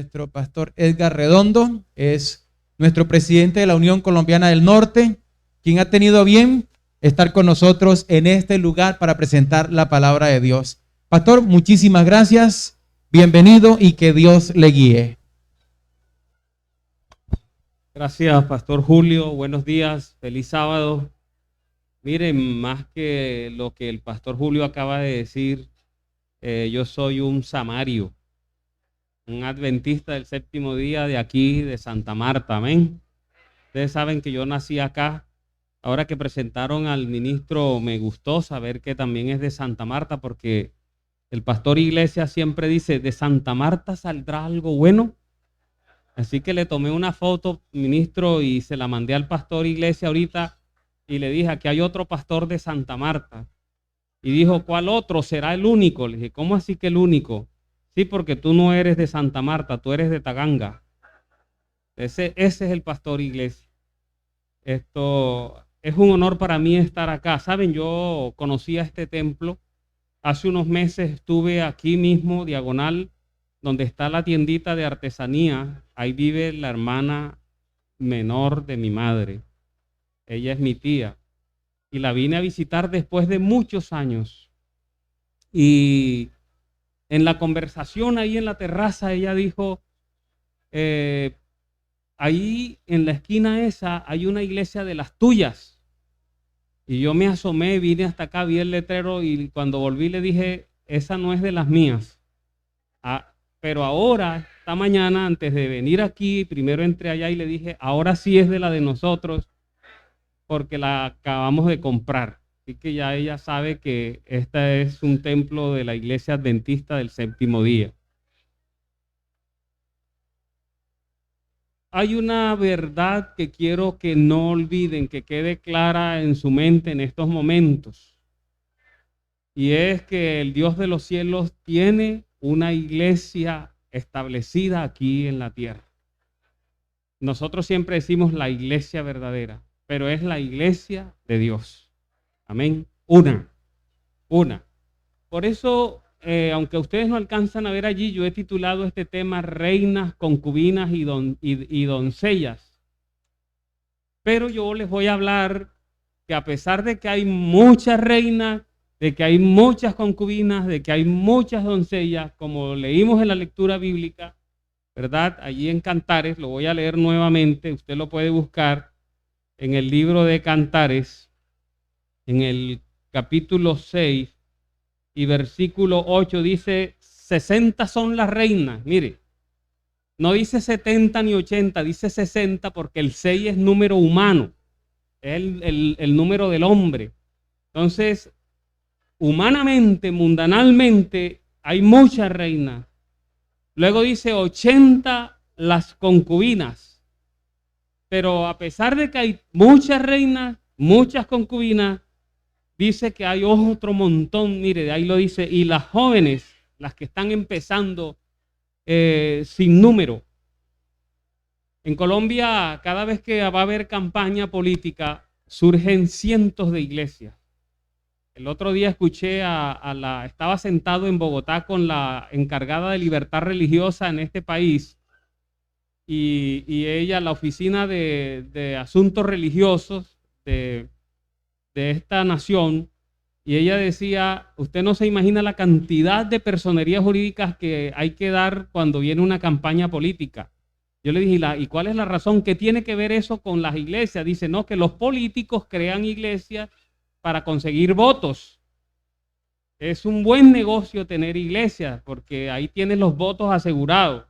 Nuestro pastor Edgar Redondo es nuestro presidente de la Unión Colombiana del Norte, quien ha tenido bien estar con nosotros en este lugar para presentar la palabra de Dios. Pastor, muchísimas gracias, bienvenido y que Dios le guíe. Gracias, Pastor Julio. Buenos días, feliz sábado. Miren, más que lo que el Pastor Julio acaba de decir, yo soy un samario, un adventista del séptimo día de aquí, de Santa Marta, amén. Ustedes saben que yo nací acá. Ahora que presentaron al ministro, me gustó saber que también es de Santa Marta, porque el pastor Iglesias siempre dice, de Santa Marta saldrá algo bueno. Así que le tomé una foto, ministro, y se la mandé al pastor Iglesias ahorita y le dije, aquí hay otro pastor de Santa Marta. Y dijo, ¿cuál otro? ¿Será el único? Le dije, ¿cómo así que el único? Sí, porque tú no eres de Santa Marta, tú eres de Taganga. Ese es el pastor Iglesias. Esto es un honor para mí estar acá. Saben, yo conocía este templo. Hace unos meses estuve aquí mismo, diagonal, donde está la tiendita de artesanía. Ahí vive la hermana menor de mi madre. Ella es mi tía. Y la vine a visitar después de muchos años. Y en la conversación ahí en la terraza, ella dijo, ahí en la esquina esa hay una iglesia de las tuyas. Y yo me asomé, vine hasta acá, vi el letrero y cuando volví le dije, esa no es de las mías. Pero ahora, esta mañana, antes de venir aquí, primero entré allá y le dije, ahora sí es de la de nosotros, porque la acabamos de comprar. Así que ya ella sabe que este es un templo de la iglesia adventista del séptimo día. Hay una verdad que quiero que no olviden, que quede clara en su mente en estos momentos. Y es que el Dios de los cielos tiene una iglesia establecida aquí en la tierra. Nosotros siempre decimos la iglesia verdadera, pero es la iglesia de Dios. Amén. Una. Por eso, aunque ustedes no alcanzan a ver allí, yo he titulado este tema Reinas, Concubinas y Doncellas. Pero yo les voy a hablar que a pesar de que hay muchas reinas, de que hay muchas concubinas, de que hay muchas doncellas, como leímos en la lectura bíblica, ¿verdad? Allí en Cantares, lo voy a leer nuevamente, usted lo puede buscar en el libro de Cantares, en el capítulo 6 y versículo 8, dice, 60 son las reinas, mire, no dice 70 ni 80, dice 60 porque el 6 es número humano, es el número del hombre. Entonces, humanamente, mundanalmente, hay muchas reinas. Luego dice 80 las concubinas. Pero a pesar de que hay muchas reinas, muchas concubinas, dice que hay otro montón, mire, de ahí lo dice, y las jóvenes, las que están empezando sin número. En Colombia, cada vez que va a haber campaña política, surgen cientos de iglesias. El otro día escuché estaba sentado en Bogotá con la encargada de libertad religiosa en este país y ella, la oficina de asuntos religiosos de esta nación, y ella decía, usted no se imagina la cantidad de personerías jurídicas que hay que dar cuando viene una campaña política. Yo le dije, ¿y cuál es la razón? ¿Qué tiene que ver eso con las iglesias? Dice, no, que los políticos crean iglesias para conseguir votos. Es un buen negocio tener iglesias porque ahí tienes los votos asegurados.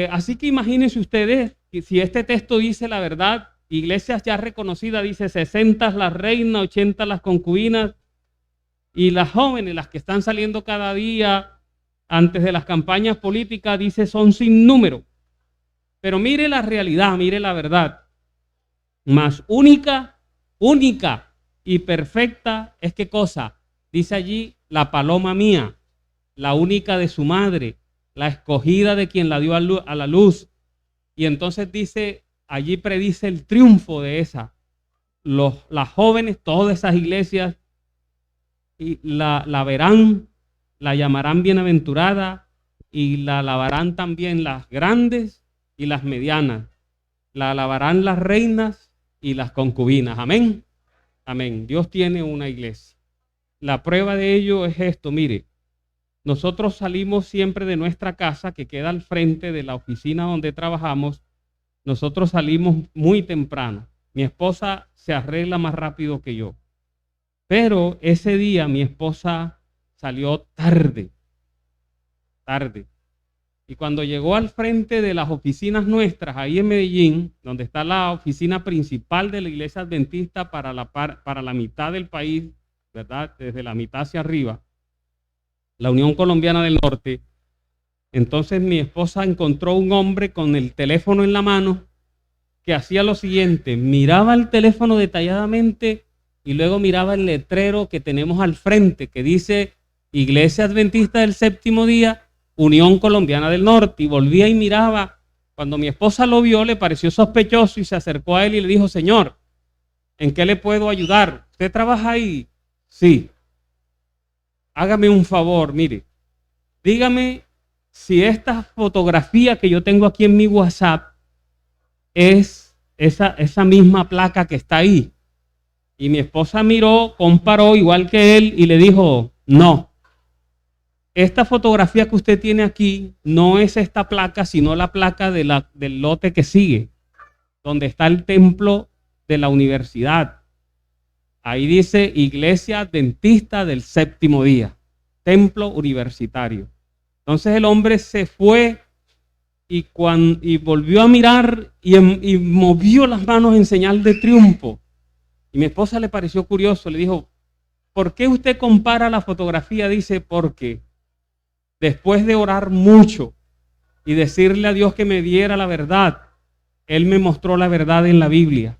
Así que imagínense ustedes que si este texto dice la verdad, iglesias ya reconocidas, dice 60 las reinas, 80 las concubinas y las jóvenes, las que están saliendo cada día antes de las campañas políticas, dice son sin número. Pero mire la realidad, mire la verdad. Más única y perfecta es ¿qué cosa? Dice allí la paloma mía, la única de su madre, la escogida de quien la dio a la luz. Y entonces dice, allí predice el triunfo de esa. Las jóvenes, todas esas iglesias, y la verán, la llamarán bienaventurada y la alabarán también las grandes y las medianas. La alabarán las reinas y las concubinas. Amén. Amén. Dios tiene una iglesia. La prueba de ello es esto, mire. Nosotros salimos siempre de nuestra casa, que queda al frente de la oficina donde trabajamos. Nosotros salimos muy temprano. Mi esposa se arregla más rápido que yo. Pero ese día mi esposa salió tarde. Y cuando llegó al frente de las oficinas nuestras, ahí en Medellín, donde está la oficina principal de la Iglesia Adventista para la mitad del país, ¿verdad? Desde la mitad hacia arriba, la Unión Colombiana del Norte. Entonces mi esposa encontró un hombre con el teléfono en la mano que hacía lo siguiente: miraba el teléfono detalladamente y luego miraba el letrero que tenemos al frente que dice Iglesia Adventista del Séptimo Día, Unión Colombiana del Norte, y volvía y miraba. Cuando mi esposa lo vio, le pareció sospechoso y se acercó a él y le dijo: señor, ¿en qué le puedo ayudar? ¿Usted trabaja ahí? Sí. Hágame un favor, mire, dígame si esta fotografía que yo tengo aquí en mi WhatsApp es esa misma placa que está ahí. Y mi esposa miró, comparó igual que él y le dijo: no, esta fotografía que usted tiene aquí no es esta placa, sino la placa del lote que sigue, donde está el templo de la universidad. Ahí dice Iglesia Adventista del Séptimo Día, templo universitario. Entonces el hombre se fue y volvió a mirar y movió las manos en señal de triunfo. Y mi esposa le pareció curioso, le dijo: ¿por qué usted compara la fotografía? Dice: porque después de orar mucho y decirle a Dios que me diera la verdad, Él me mostró la verdad en la Biblia.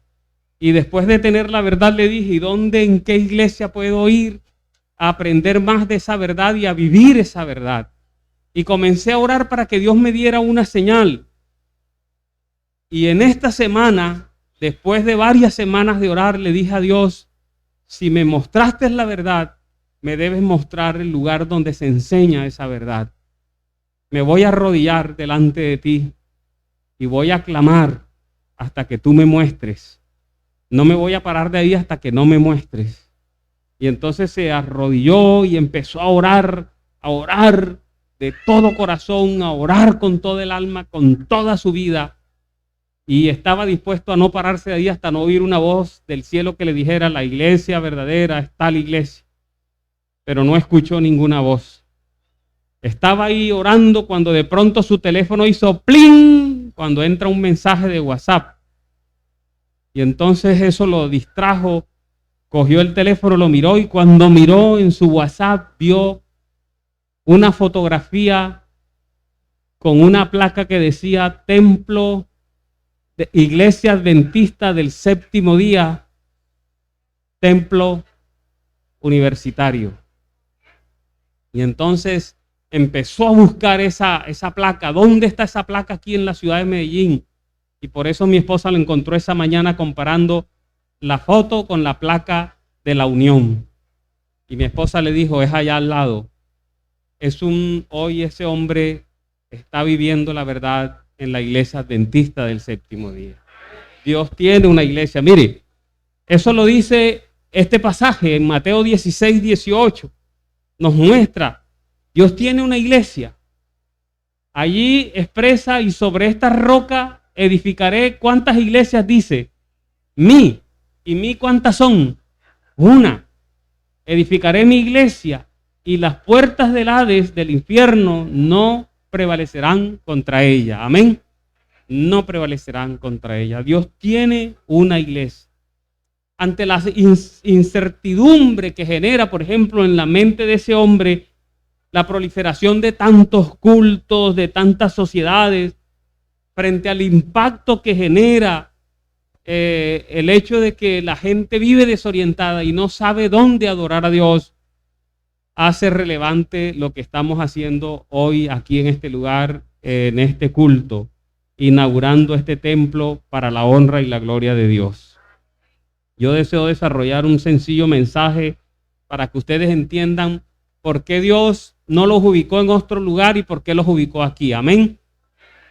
Y después de tener la verdad le dije: ¿y dónde, en qué iglesia puedo ir a aprender más de esa verdad y a vivir esa verdad? Y comencé a orar para que Dios me diera una señal. Y en esta semana, después de varias semanas de orar, le dije a Dios: si me mostraste la verdad, me debes mostrar el lugar donde se enseña esa verdad. Me voy a arrodillar delante de ti y voy a clamar hasta que tú me muestres. No me voy a parar de ahí hasta que no me muestres. Y entonces se arrodilló y empezó a orar de todo corazón, a orar con todo el alma, con toda su vida. Y estaba dispuesto a no pararse de ahí hasta no oír una voz del cielo que le dijera: la iglesia verdadera es tal iglesia. Pero no escuchó ninguna voz. Estaba ahí orando cuando de pronto su teléfono hizo ¡pling! Cuando entra un mensaje de WhatsApp. Y entonces eso lo distrajo, cogió el teléfono, lo miró, y cuando miró en su WhatsApp vio una fotografía con una placa que decía Templo de Iglesia Adventista del Séptimo Día, Templo Universitario. Y entonces empezó a buscar esa placa. ¿Dónde está esa placa aquí en la ciudad de Medellín? Y por eso mi esposa lo encontró esa mañana comparando la foto con la placa de la Unión. Y mi esposa le dijo: es allá al lado. Hoy ese hombre está viviendo la verdad en la iglesia adventista del Séptimo Día. Dios tiene una iglesia. Mire, eso lo dice este pasaje en Mateo 16, 18. Nos muestra, Dios tiene una iglesia. Allí expresa: y sobre esta roca edificaré. ¿Cuántas iglesias dice? ¿Y mí cuántas son? Una. Edificaré mi iglesia y las puertas del Hades, del infierno, no prevalecerán contra ella. Amén. No prevalecerán contra ella. Dios tiene una iglesia. Ante la incertidumbre que genera, por ejemplo, en la mente de ese hombre, la proliferación de tantos cultos, de tantas sociedades, frente al impacto que genera el hecho de que la gente vive desorientada y no sabe dónde adorar a Dios, hace relevante lo que estamos haciendo hoy aquí en este lugar, en este culto, inaugurando este templo para la honra y la gloria de Dios. Yo deseo desarrollar un sencillo mensaje para que ustedes entiendan por qué Dios no los ubicó en otro lugar y por qué los ubicó aquí. Amén.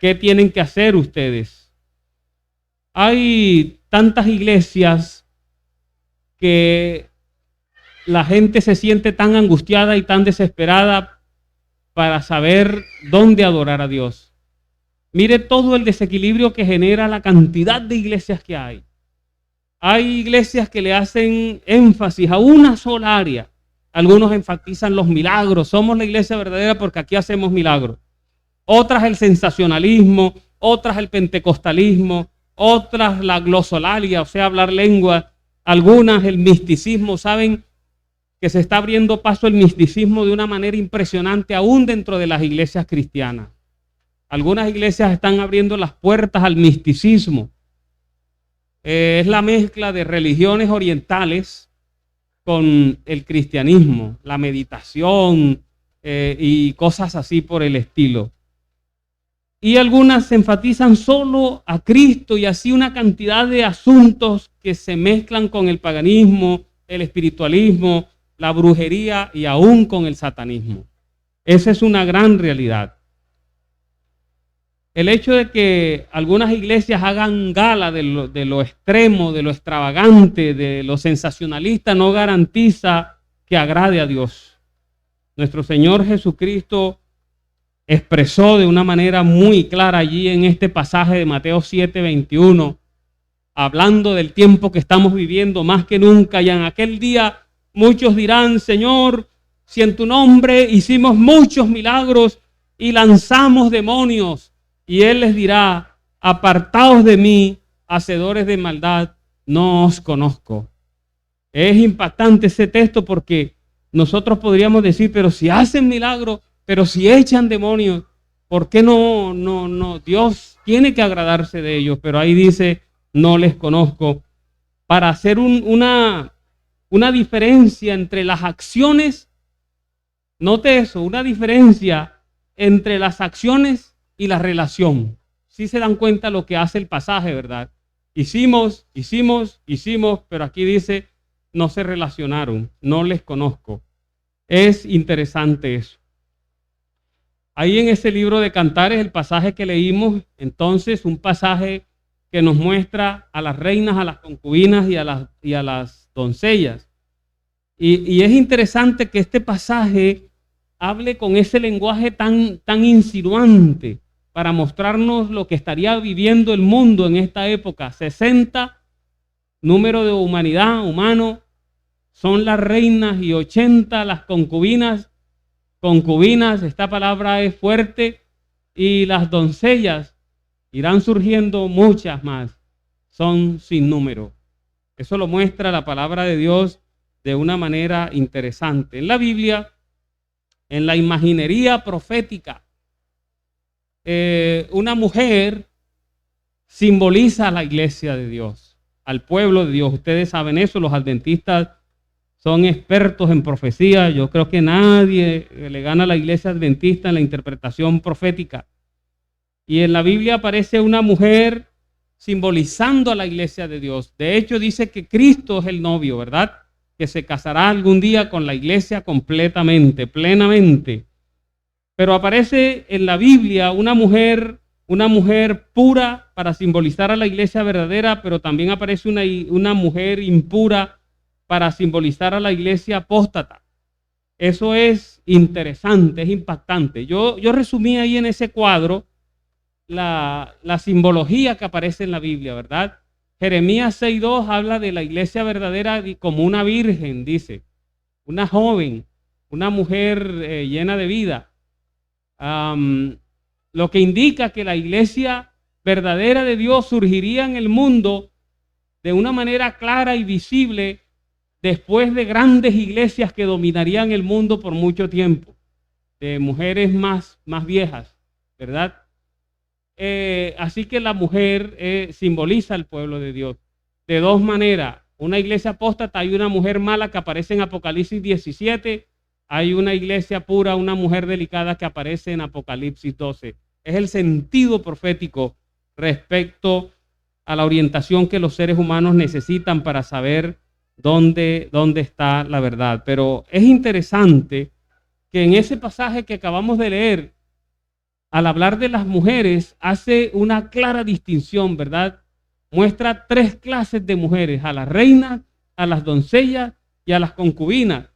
¿Qué tienen que hacer ustedes? Hay tantas iglesias que la gente se siente tan angustiada y tan desesperada para saber dónde adorar a Dios. Mire todo el desequilibrio que genera la cantidad de iglesias que hay. Hay iglesias que le hacen énfasis a una sola área. Algunos enfatizan los milagros. Somos la iglesia verdadera porque aquí hacemos milagros. Otras el sensacionalismo, otras el pentecostalismo, otras la glosolalia, o sea, hablar lengua. Algunas el misticismo. Saben que se está abriendo paso el misticismo de una manera impresionante aún dentro de las iglesias cristianas. Algunas iglesias están abriendo las puertas al misticismo. Es la mezcla de religiones orientales con el cristianismo, la meditación y cosas así por el estilo. Y algunas se enfatizan solo a Cristo y así una cantidad de asuntos que se mezclan con el paganismo, el espiritualismo, la brujería y aún con el satanismo. Esa es una gran realidad. El hecho de que algunas iglesias hagan gala de lo extremo, de lo extravagante, de lo sensacionalista, no garantiza que agrade a Dios. Nuestro Señor Jesucristo expresó de una manera muy clara allí en este pasaje de Mateo 7:21, hablando del tiempo que estamos viviendo más que nunca, y en aquel día muchos dirán: Señor, si en tu nombre hicimos muchos milagros y lanzamos demonios. Y Él les dirá: apartaos de mí, hacedores de maldad, no os conozco. Es impactante ese texto porque nosotros podríamos decir: pero si hacen milagros, pero si echan demonios, ¿por qué no? Dios tiene que agradarse de ellos, pero ahí dice: no les conozco. Para hacer una diferencia entre las acciones, note eso, una diferencia entre las acciones y la relación. Si se dan cuenta lo que hace el pasaje, ¿verdad? Hicimos, pero aquí dice: no se relacionaron, no les conozco. Es interesante eso. Ahí en ese libro de Cantares, el pasaje que leímos, entonces, un pasaje que nos muestra a las reinas, a las concubinas y a las doncellas. Y es interesante que este pasaje hable con ese lenguaje tan insinuante para mostrarnos lo que estaría viviendo el mundo en esta época. 60, número de humanidad, humano, son las reinas, y 80 las concubinas. Concubinas, esta palabra es fuerte, y las doncellas, irán surgiendo muchas más, son sin número. Eso lo muestra la palabra de Dios de una manera interesante. En la Biblia, en la imaginería profética, una mujer simboliza a la iglesia de Dios, al pueblo de Dios. Ustedes saben eso, los adventistas son expertos en profecía. Yo creo que nadie le gana a la iglesia adventista en la interpretación profética. Y en la Biblia aparece una mujer simbolizando a la iglesia de Dios. De hecho, dice que Cristo es el novio, ¿verdad? Que se casará algún día con la iglesia completamente, plenamente. Pero aparece en la Biblia una mujer pura para simbolizar a la iglesia verdadera, pero también aparece una mujer impura para simbolizar a la iglesia apóstata. Eso es interesante, es impactante. Yo resumí ahí en ese cuadro la simbología que aparece en la Biblia, ¿verdad? Jeremías 6:2 habla de la iglesia verdadera como una virgen, dice, una joven, una mujer llena de vida. Lo que indica que la iglesia verdadera de Dios surgiría en el mundo de una manera clara y visible después de grandes iglesias que dominarían el mundo por mucho tiempo, de mujeres más viejas, ¿verdad? Así que la mujer simboliza al pueblo de Dios de dos maneras. Una iglesia apóstata, hay una mujer mala que aparece en Apocalipsis 17, hay una iglesia pura, una mujer delicada que aparece en Apocalipsis 12. Es el sentido profético respecto a la orientación que los seres humanos necesitan para saber dónde está la verdad. Pero es interesante que en ese pasaje que acabamos de leer, al hablar de las mujeres, hace una clara distinción, ¿verdad? Muestra tres clases de mujeres: a las reinas, a las doncellas y a las concubinas.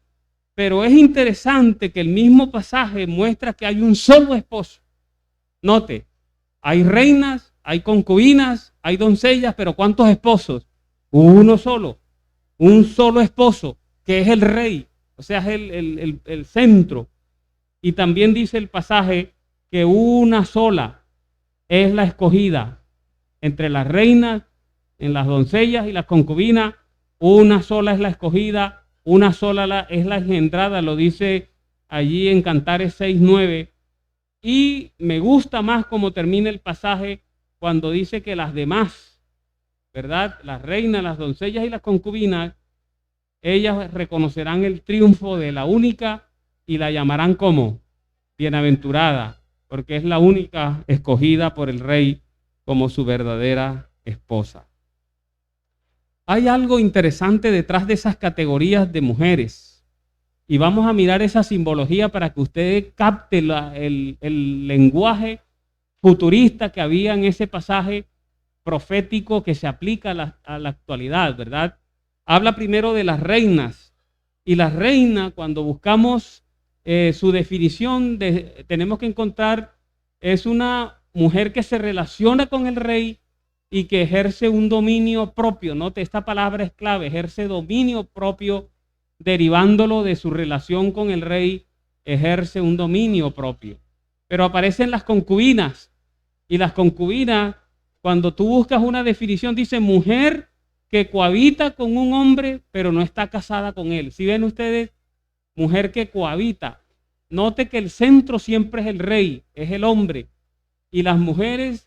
Pero es interesante que el mismo pasaje muestra que hay un solo esposo. Note, hay reinas, hay concubinas, hay doncellas, pero ¿cuántos esposos? Uno solo, un solo esposo, que es el rey, o sea, es el centro. Y también dice el pasaje que una sola es la escogida entre las reinas, en las doncellas y las concubinas. Una sola es la escogida, una sola es la engendrada, lo dice allí en Cantares 6:9. Y me gusta más cómo termina el pasaje cuando dice que las demás, ¿verdad? Las reinas, las doncellas y las concubinas, ellas reconocerán el triunfo de la única y la llamarán como bienaventurada, porque es la única escogida por el rey como su verdadera esposa. Hay algo interesante detrás de esas categorías de mujeres, y vamos a mirar esa simbología para que usted capte el lenguaje futurista que había en ese pasaje profético que se aplica a la actualidad, ¿verdad? Habla primero de las reinas, y las reinas, cuando buscamos su definición, tenemos que encontrar, es una mujer que se relaciona con el rey y que ejerce un dominio propio. Note, esta palabra es clave: ejerce dominio propio, derivándolo de su relación con el rey, ejerce un dominio propio. Pero aparecen las concubinas, y las concubinas, cuando tú buscas una definición, dice mujer que cohabita con un hombre, pero no está casada con él. ¿Sí ven ustedes? Mujer que cohabita. Note que el centro siempre es el rey, es el hombre, y las mujeres,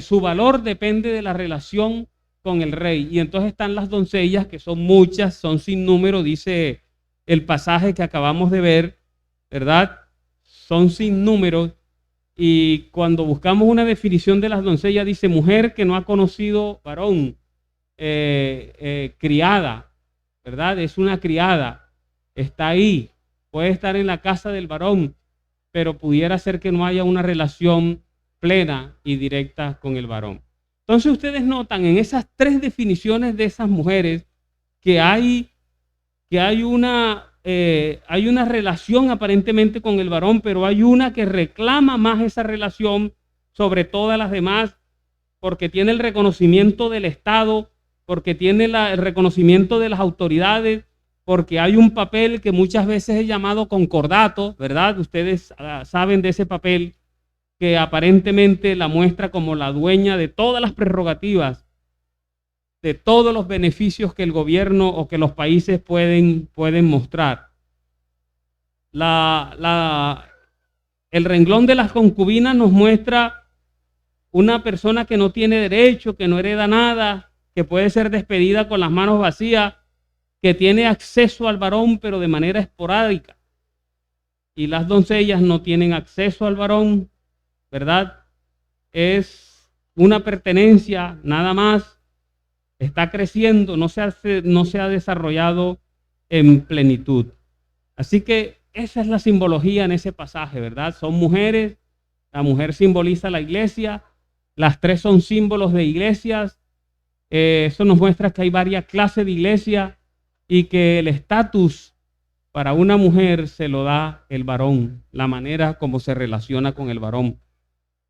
su valor depende de la relación con el rey. Y entonces están las doncellas, que son muchas, son sin número, dice el pasaje que acabamos de ver, ¿verdad? Son sin número. Y cuando buscamos una definición de las doncellas, dice mujer que no ha conocido varón, criada, ¿verdad? Es una criada, está ahí, puede estar en la casa del varón, pero pudiera ser que no haya una relación plena y directa con el varón. Entonces ustedes notan en esas tres definiciones de esas mujeres que hay una relación aparentemente con el varón, pero hay una que reclama más esa relación sobre todas las demás, porque tiene el reconocimiento del Estado, porque tiene el reconocimiento de las autoridades, porque hay un papel que muchas veces es llamado concordato, ¿verdad? Ustedes saben de ese papel que aparentemente la muestra como la dueña de todas las prerrogativas, de todos los beneficios que el gobierno o que los países pueden mostrar. El renglón de las concubinas nos muestra una persona que no tiene derecho, que no hereda nada, que puede ser despedida con las manos vacías, que tiene acceso al varón pero de manera esporádica. Y las doncellas no tienen acceso al varón, ¿verdad? Es una pertenencia nada más, está creciendo, no se ha desarrollado en plenitud. Así que esa es la simbología en ese pasaje, ¿verdad? Son mujeres, la mujer simboliza la iglesia, las tres son símbolos de iglesias. Eso nos muestra que hay varias clases de iglesia y que el estatus para una mujer se lo da el varón, la manera como se relaciona con el varón.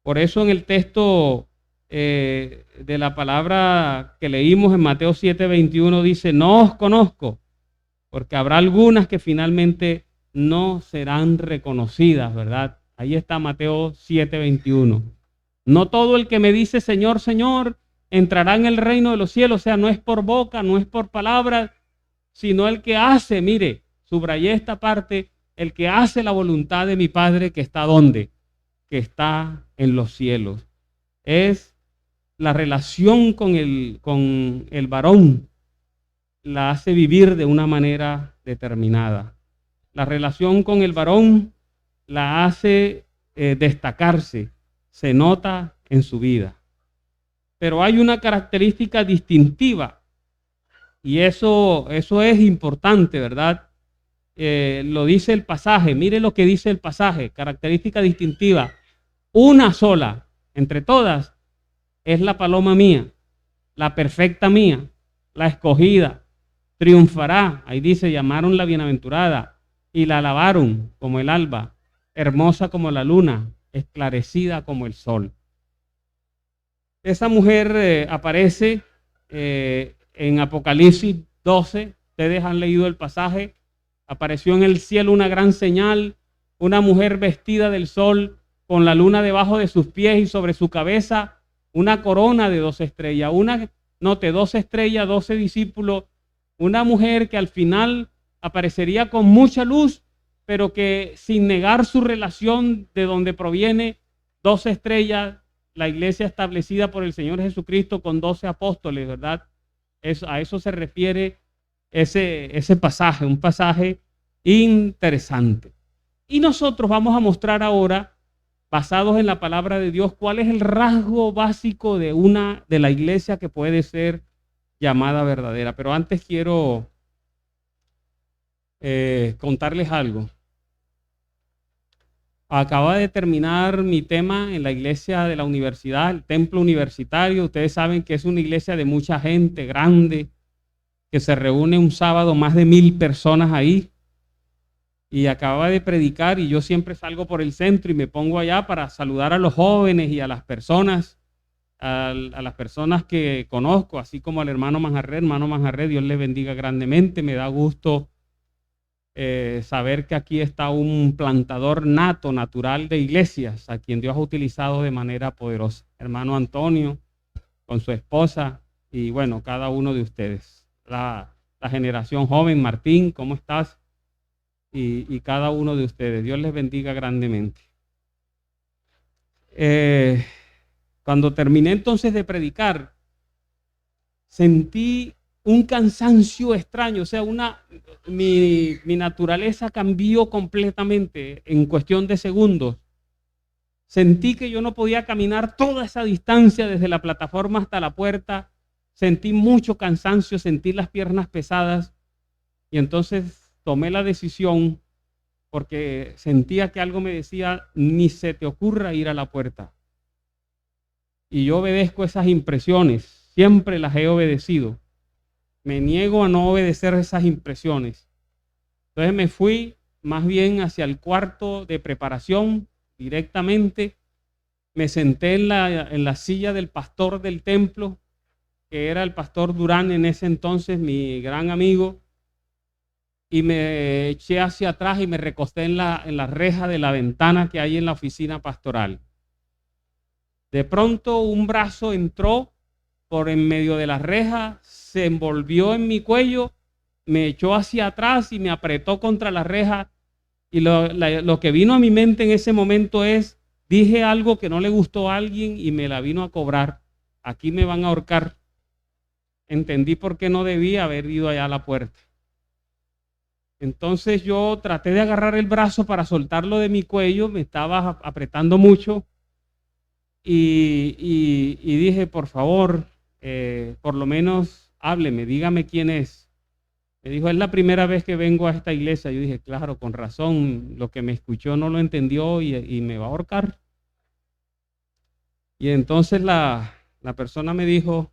Por eso en el texto de la palabra que leímos en Mateo 7:21 dice: no os conozco, porque habrá algunas que finalmente no serán reconocidas, ¿verdad? Ahí está Mateo 7:21. No todo el que me dice Señor, Señor, entrará en el reino de los cielos. O sea, no es por boca, no es por palabras, sino el que hace, mire, subrayé esta parte, el que hace la voluntad de mi Padre que está ¿dónde? Que está en los cielos. Es la relación con el varón, la hace vivir de una manera determinada. La relación con el varón la hace destacarse, se nota en su vida. Pero hay una característica distintiva y eso es importante, ¿verdad? lo dice el pasaje. Mire lo que dice el pasaje, característica distintiva. Una sola, entre todas, es la paloma mía, la perfecta mía, la escogida. Triunfará, ahí dice, llamaron la bienaventurada y la alabaron como el alba, hermosa como la luna, esclarecida como el sol. Esa mujer aparece en Apocalipsis 12, ustedes han leído el pasaje, apareció en el cielo una gran señal, una mujer vestida del sol, con la luna debajo de sus pies y sobre su cabeza una corona de 12 estrellas. Note, 12 estrellas, 12 discípulos, una mujer que al final aparecería con mucha luz, pero que sin negar su relación de donde proviene, 12 estrellas, la iglesia establecida por el Señor Jesucristo con 12 apóstoles, ¿verdad? A eso se refiere ese pasaje, un pasaje interesante. Y nosotros vamos a mostrar ahora, basados en la palabra de Dios, cuál es el rasgo básico de la iglesia que puede ser llamada verdadera. Pero antes quiero contarles algo. Acaba de terminar mi tema en la iglesia de la universidad, el templo universitario. Ustedes saben que es una iglesia de mucha gente, grande, que se reúne un sábado más de 1000 personas ahí. Y acaba de predicar y yo siempre salgo por el centro y me pongo allá para saludar a los jóvenes y a las personas, a las personas que conozco, así como al hermano Manjarré. Hermano Manjarré, Dios le bendiga grandemente. Me da gusto saber que aquí está un plantador nato, natural de iglesias, a quien Dios ha utilizado de manera poderosa. Hermano Antonio, con su esposa y bueno, cada uno de ustedes. La generación joven, Martín, ¿cómo estás? Y cada uno de ustedes. Dios les bendiga grandemente. Cuando terminé entonces de predicar, sentí un cansancio extraño, o sea, mi naturaleza cambió completamente en cuestión de segundos. Sentí que yo no podía caminar toda esa distancia desde la plataforma hasta la puerta. Sentí mucho cansancio, sentí las piernas pesadas y entonces tomé la decisión porque sentía que algo me decía, ni se te ocurra ir a la puerta. Y yo obedezco esas impresiones, siempre las he obedecido. Me niego a no obedecer esas impresiones. Entonces me fui más bien hacia el cuarto de preparación directamente. Me senté en la silla del pastor del templo, que era el pastor Durán en ese entonces, mi gran amigo. Y me eché hacia atrás y me recosté en la reja de la ventana que hay en la oficina pastoral. De pronto un brazo entró por en medio de la reja, se envolvió en mi cuello, me echó hacia atrás y me apretó contra la reja. Y lo que vino a mi mente en ese momento es, dije algo que no le gustó a alguien y me la vino a cobrar. Aquí me van a ahorcar. Entendí por qué no debía haber ido allá a la puerta. Entonces yo traté de agarrar el brazo para soltarlo de mi cuello, me estaba apretando mucho y dije, por favor, por lo menos hábleme, dígame quién es. Me dijo, es la primera vez que vengo a esta iglesia. Yo dije, claro, con razón, lo que me escuchó no lo entendió y me va a ahorcar. Y entonces la persona me dijo,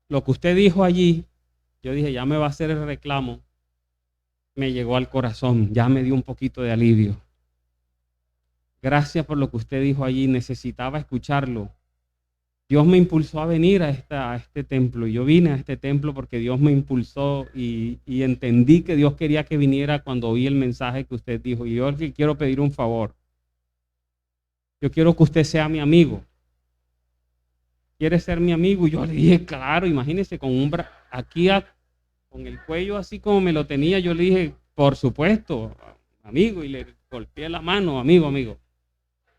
lo que usted dijo allí, yo dije, ya me va a hacer el reclamo. Me llegó al corazón, ya me dio un poquito de alivio. Gracias por lo que usted dijo allí, necesitaba escucharlo. Dios me impulsó a venir a este templo. Yo vine a este templo porque Dios me impulsó y entendí que Dios quería que viniera cuando oí el mensaje que usted dijo. Y yo le quiero pedir un favor. Yo quiero que usted sea mi amigo. ¿Quiere ser mi amigo? Y yo le dije, claro, imagínese con con el cuello así como me lo tenía, yo le dije, por supuesto, amigo, y le golpeé la mano, amigo.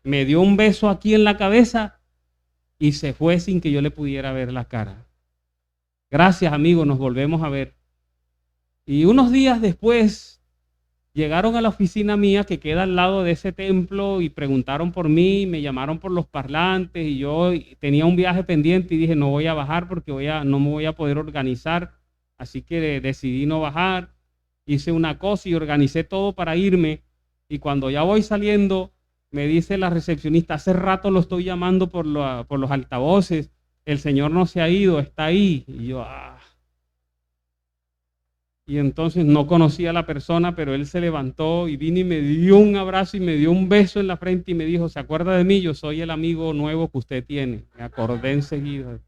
Me dio un beso aquí en la cabeza y se fue sin que yo le pudiera ver la cara. Gracias, amigo, nos volvemos a ver. Y unos días después llegaron a la oficina mía que queda al lado de ese templo y preguntaron por mí, me llamaron por los parlantes y yo tenía un viaje pendiente y dije, no voy a bajar porque no me voy a poder organizar. Así que decidí no bajar hice una cosa y organicé todo para irme. Y cuando ya voy saliendo, me dice la recepcionista, hace rato lo estoy llamando por los altavoces, el señor no se ha ido, está ahí. Y yo, Y entonces no conocía a la persona, pero él se levantó y vino y me dio un abrazo y me dio un beso en la frente y me dijo, ¿se acuerda de mí? Yo soy el amigo nuevo que usted tiene. Me acordé enseguida.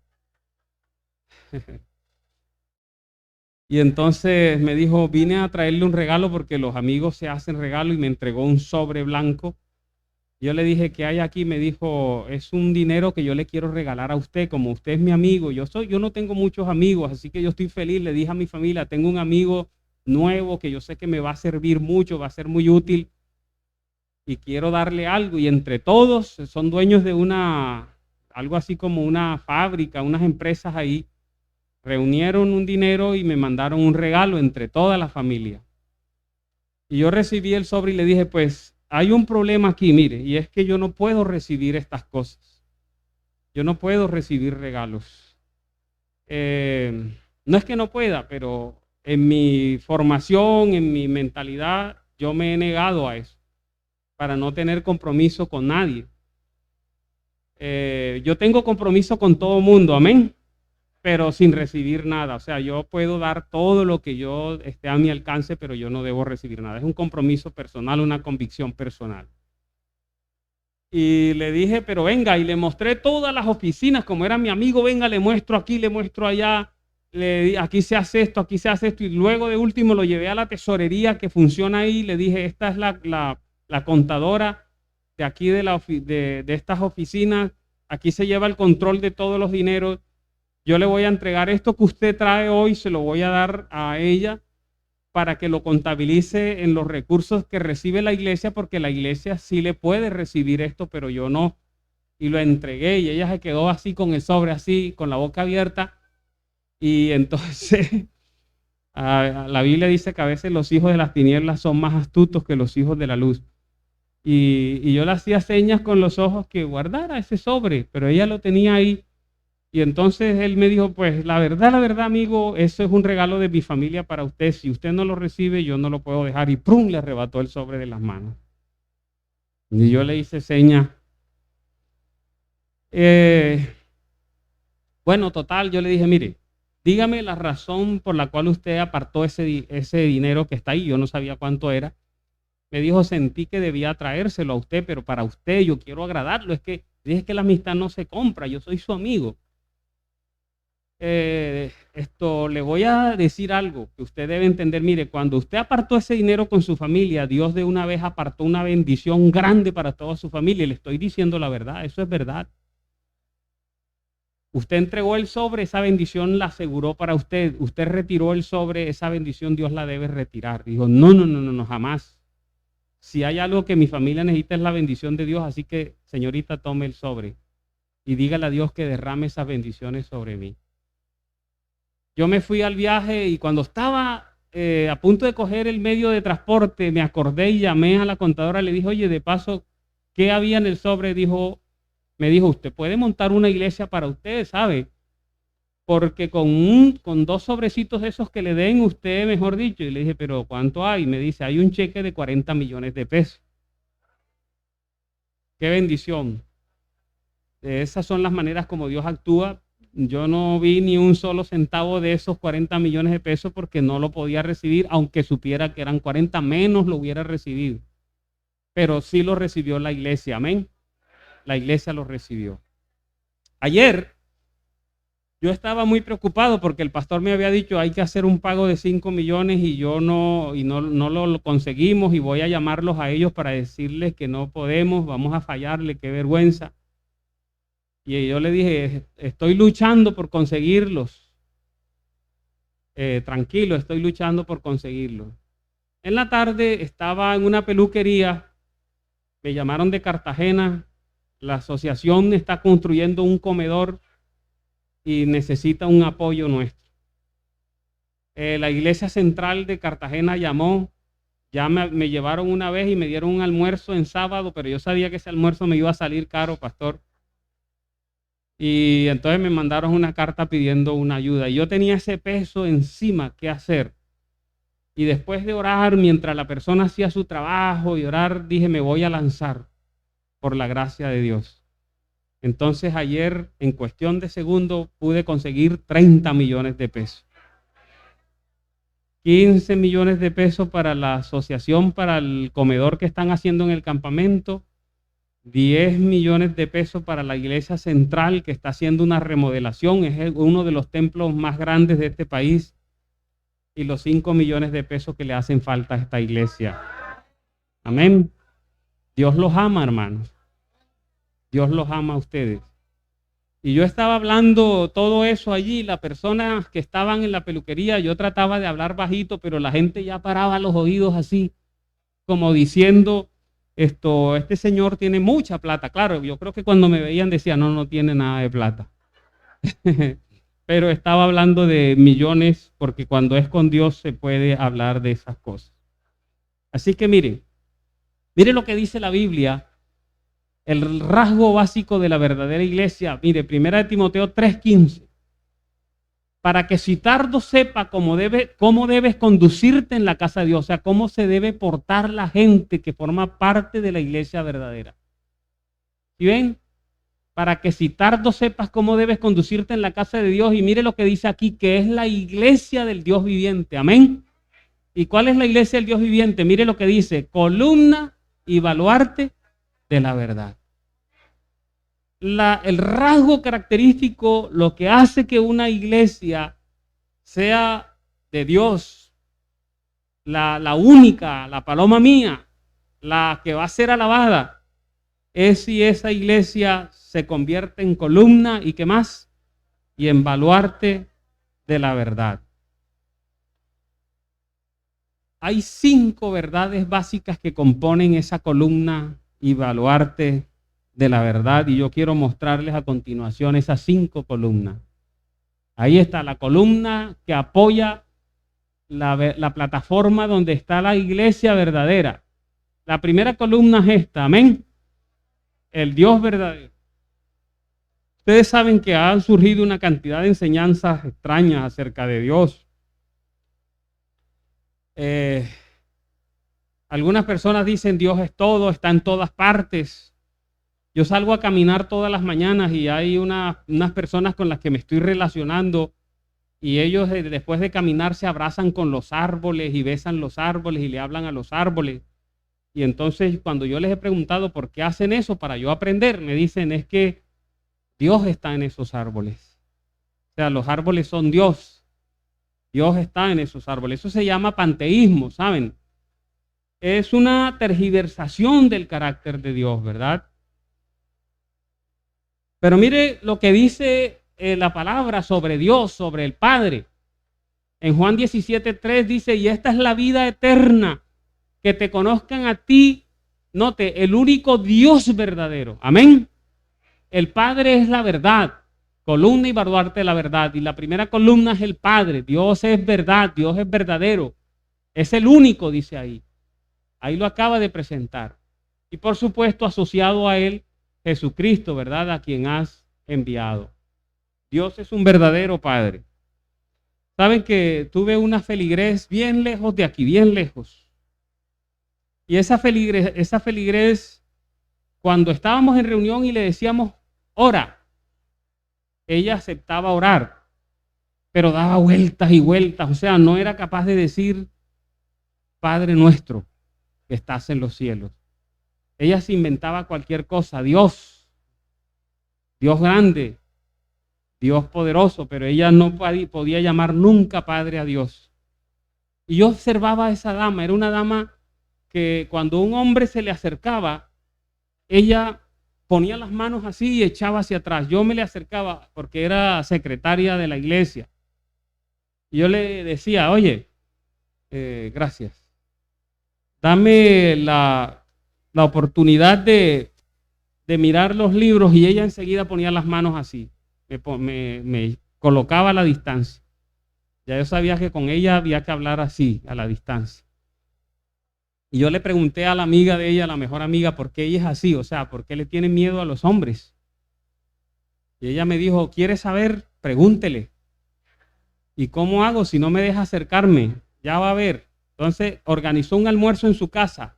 Y entonces me dijo, vine a traerle un regalo porque los amigos se hacen regalo y me entregó un sobre blanco. Yo le dije, ¿qué hay aquí? Me dijo, es un dinero que yo le quiero regalar a usted, como usted es mi amigo. Yo no tengo muchos amigos, así que yo estoy feliz. Le dije a mi familia, tengo un amigo nuevo que yo sé que me va a servir mucho, va a ser muy útil y quiero darle algo. Y entre todos son dueños de algo así como una fábrica, unas empresas ahí. Reunieron un dinero y me mandaron un regalo entre toda la familia. Y yo recibí el sobre y le dije, pues hay un problema aquí, mire, y es que yo no puedo recibir estas cosas. Yo no puedo recibir regalos. No es que no pueda, pero en mi formación, en mi mentalidad, yo me he negado a eso, para no tener compromiso con nadie. Yo tengo compromiso con todo mundo, amén, pero sin recibir nada. O sea, yo puedo dar todo lo que yo esté a mi alcance, pero yo no debo recibir nada. Es un compromiso personal, una convicción personal. Y le dije, pero venga, y le mostré todas las oficinas, como era mi amigo, venga, le muestro aquí, le muestro allá, aquí se hace esto, aquí se hace esto, y luego de último lo llevé a la tesorería que funciona ahí, le dije, esta es la contadora de aquí de estas oficinas, aquí se lleva el control de todos los dineros, yo le voy a entregar esto que usted trae hoy, se lo voy a dar a ella, para que lo contabilice en los recursos que recibe la iglesia, porque la iglesia sí le puede recibir esto, pero yo no. Y lo entregué y ella se quedó así con el sobre, así, con la boca abierta. Y entonces la Biblia dice que a veces los hijos de las tinieblas son más astutos que los hijos de la luz. Y yo le hacía señas con los ojos que guardara ese sobre, pero ella lo tenía ahí. Y entonces él me dijo, pues la verdad, amigo, eso es un regalo de mi familia para usted. Si usted no lo recibe, yo no lo puedo dejar. Y ¡prum! Le arrebató el sobre de las manos. Y yo le hice seña. Bueno, total, yo le dije, mire, dígame la razón por la cual usted apartó ese dinero que está ahí. Yo no sabía cuánto era. Me dijo, sentí que debía traérselo a usted, pero para usted yo quiero agradarlo. Dije que la amistad no se compra, yo soy su amigo. Le voy a decir algo que usted debe entender. Mire, cuando usted apartó ese dinero con su familia, Dios de una vez apartó una bendición grande para toda su familia. Le estoy diciendo la verdad, eso es verdad. Usted entregó el sobre, esa bendición la aseguró para usted. Usted retiró el sobre, esa bendición Dios la debe retirar. Dijo, no, jamás. Si hay algo que mi familia necesita es la bendición de Dios, así que señorita, tome el sobre y dígale a Dios que derrame esas bendiciones sobre mí. Yo me fui al viaje y cuando estaba a punto de coger el medio de transporte, me acordé y llamé a la contadora, le dije, oye, de paso, ¿qué había en el sobre? Me dijo, usted puede montar una iglesia para usted, ¿sabe? Porque con 2 sobrecitos de esos que le den usted, mejor dicho. Y le dije, pero ¿cuánto hay? Me dice, hay un cheque de 40 millones de pesos. ¡Qué bendición! Esas son las maneras como Dios actúa. Yo no vi ni un solo centavo de esos 40 millones de pesos porque no lo podía recibir, aunque supiera que eran 40 menos lo hubiera recibido. Pero sí lo recibió la iglesia, amén. La iglesia lo recibió. Ayer yo estaba muy preocupado porque el pastor me había dicho hay que hacer un pago de 5 millones y no lo conseguimos y voy a llamarlos a ellos para decirles que no podemos, vamos a fallarle, qué vergüenza. Y yo le dije, estoy luchando por conseguirlos. Tranquilo, estoy luchando por conseguirlos. En la tarde estaba en una peluquería, me llamaron de Cartagena, la asociación está construyendo un comedor y necesita un apoyo nuestro. La iglesia central de Cartagena llamó, ya me llevaron una vez y me dieron un almuerzo en sábado, pero yo sabía que ese almuerzo me iba a salir caro, pastor. Y entonces me mandaron una carta pidiendo una ayuda. Y yo tenía ese peso encima, ¿qué hacer? Y después de orar, mientras la persona hacía su trabajo y orar, dije, me voy a lanzar por la gracia de Dios. Entonces ayer, en cuestión de segundos, pude conseguir 30 millones de pesos. 15 millones de pesos para la asociación, para el comedor que están haciendo en el campamento. 10 millones de pesos para la iglesia central que está haciendo una remodelación. Es uno de los templos más grandes de este país. Y los 5 millones de pesos que le hacen falta a esta iglesia. Amén. Dios los ama, hermanos. Dios los ama a ustedes. Y yo estaba hablando todo eso allí, las personas que estaban en la peluquería, yo trataba de hablar bajito, pero la gente ya paraba los oídos así, como diciendo, este señor tiene mucha plata. Claro, yo creo que cuando me veían decían, no, no tiene nada de plata. Pero estaba hablando de millones, porque cuando es con Dios se puede hablar de esas cosas. Así que miren lo que dice la Biblia, el rasgo básico de la verdadera iglesia. Mire, 1 Timoteo 3:15. Para que si tardo sepa cómo debes conducirte en la casa de Dios, o sea, cómo se debe portar la gente que forma parte de la iglesia verdadera. ¿Sí ven? Para que si tardo sepas cómo debes conducirte en la casa de Dios. Y mire lo que dice aquí, que es la iglesia del Dios viviente. Amén. ¿Y cuál es la iglesia del Dios viviente? Mire lo que dice, columna y baluarte de la verdad. El rasgo característico, lo que hace que una iglesia sea de Dios, la única, la paloma mía, la que va a ser alabada, es si esa iglesia se convierte en columna y ¿qué más? Y en baluarte de la verdad. Hay 5 verdades básicas que componen esa columna y baluarte de la verdad, y yo quiero mostrarles a continuación esas 5 columnas. Ahí está la columna que apoya la plataforma donde está la iglesia verdadera. La primera columna es esta, amén. El Dios verdadero. Ustedes saben que han surgido una cantidad de enseñanzas extrañas acerca de Dios. Algunas personas dicen Dios es todo, está en todas partes. Yo salgo a caminar todas las mañanas y hay unas personas con las que me estoy relacionando y ellos después de caminar se abrazan con los árboles y besan los árboles y le hablan a los árboles. Y entonces cuando yo les he preguntado por qué hacen eso para yo aprender, me dicen es que Dios está en esos árboles. O sea, los árboles son Dios. Dios está en esos árboles. Eso se llama panteísmo, ¿saben? Es una tergiversación del carácter de Dios, ¿verdad? Pero mire lo que dice la palabra sobre Dios, sobre el Padre. En Juan 17:3 dice, y esta es la vida eterna, que te conozcan a ti, note, el único Dios verdadero. Amén. El Padre es la verdad, columna y baluarte de la verdad. Y la primera columna es el Padre. Dios es verdad, Dios es verdadero. Es el único, dice ahí. Ahí lo acaba de presentar. Y por supuesto asociado a él, Jesucristo, ¿verdad? A quien has enviado. Dios es un verdadero Padre. Saben que tuve una feligrés bien lejos de aquí, bien lejos. Y esa feligrés, cuando estábamos en reunión y le decíamos, ora, ella aceptaba orar, pero daba vueltas y vueltas. O sea, no era capaz de decir, Padre nuestro, que estás en los cielos. Ella se inventaba cualquier cosa, Dios grande, Dios poderoso, pero ella no podía llamar nunca Padre a Dios. Y yo observaba a esa dama, era una dama que cuando un hombre se le acercaba, ella ponía las manos así y echaba hacia atrás. Yo me le acercaba porque era secretaria de la iglesia. Y yo le decía, oye, gracias. Dame la oportunidad de mirar los libros, y ella enseguida ponía las manos así, me colocaba a la distancia. Ya yo sabía que con ella había que hablar así, a la distancia. Y yo le pregunté a la amiga de ella, la mejor amiga, ¿por qué ella es así? O sea, ¿por qué le tiene miedo a los hombres? Y ella me dijo, ¿quiere saber? Pregúntele. ¿Y cómo hago si no me deja acercarme? Ya va a ver. Entonces organizó un almuerzo en su casa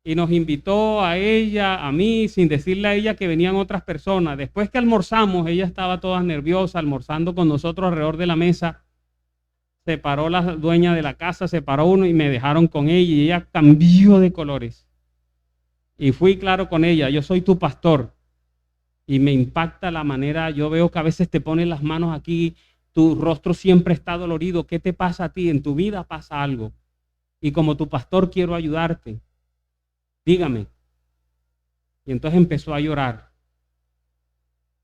y nos invitó a ella, a mí, sin decirle a ella que venían otras personas. Después que almorzamos, ella estaba toda nerviosa, almorzando con nosotros alrededor de la mesa. Se paró la dueña de la casa, se paró uno y me dejaron con ella y ella cambió de colores. Y fui claro con ella: yo soy tu pastor. Y me impacta la manera, yo veo que a veces te pones las manos aquí, tu rostro siempre está dolorido. ¿Qué te pasa a ti? En tu vida pasa algo. Y como tu pastor quiero ayudarte. Dígame. Y entonces empezó a llorar.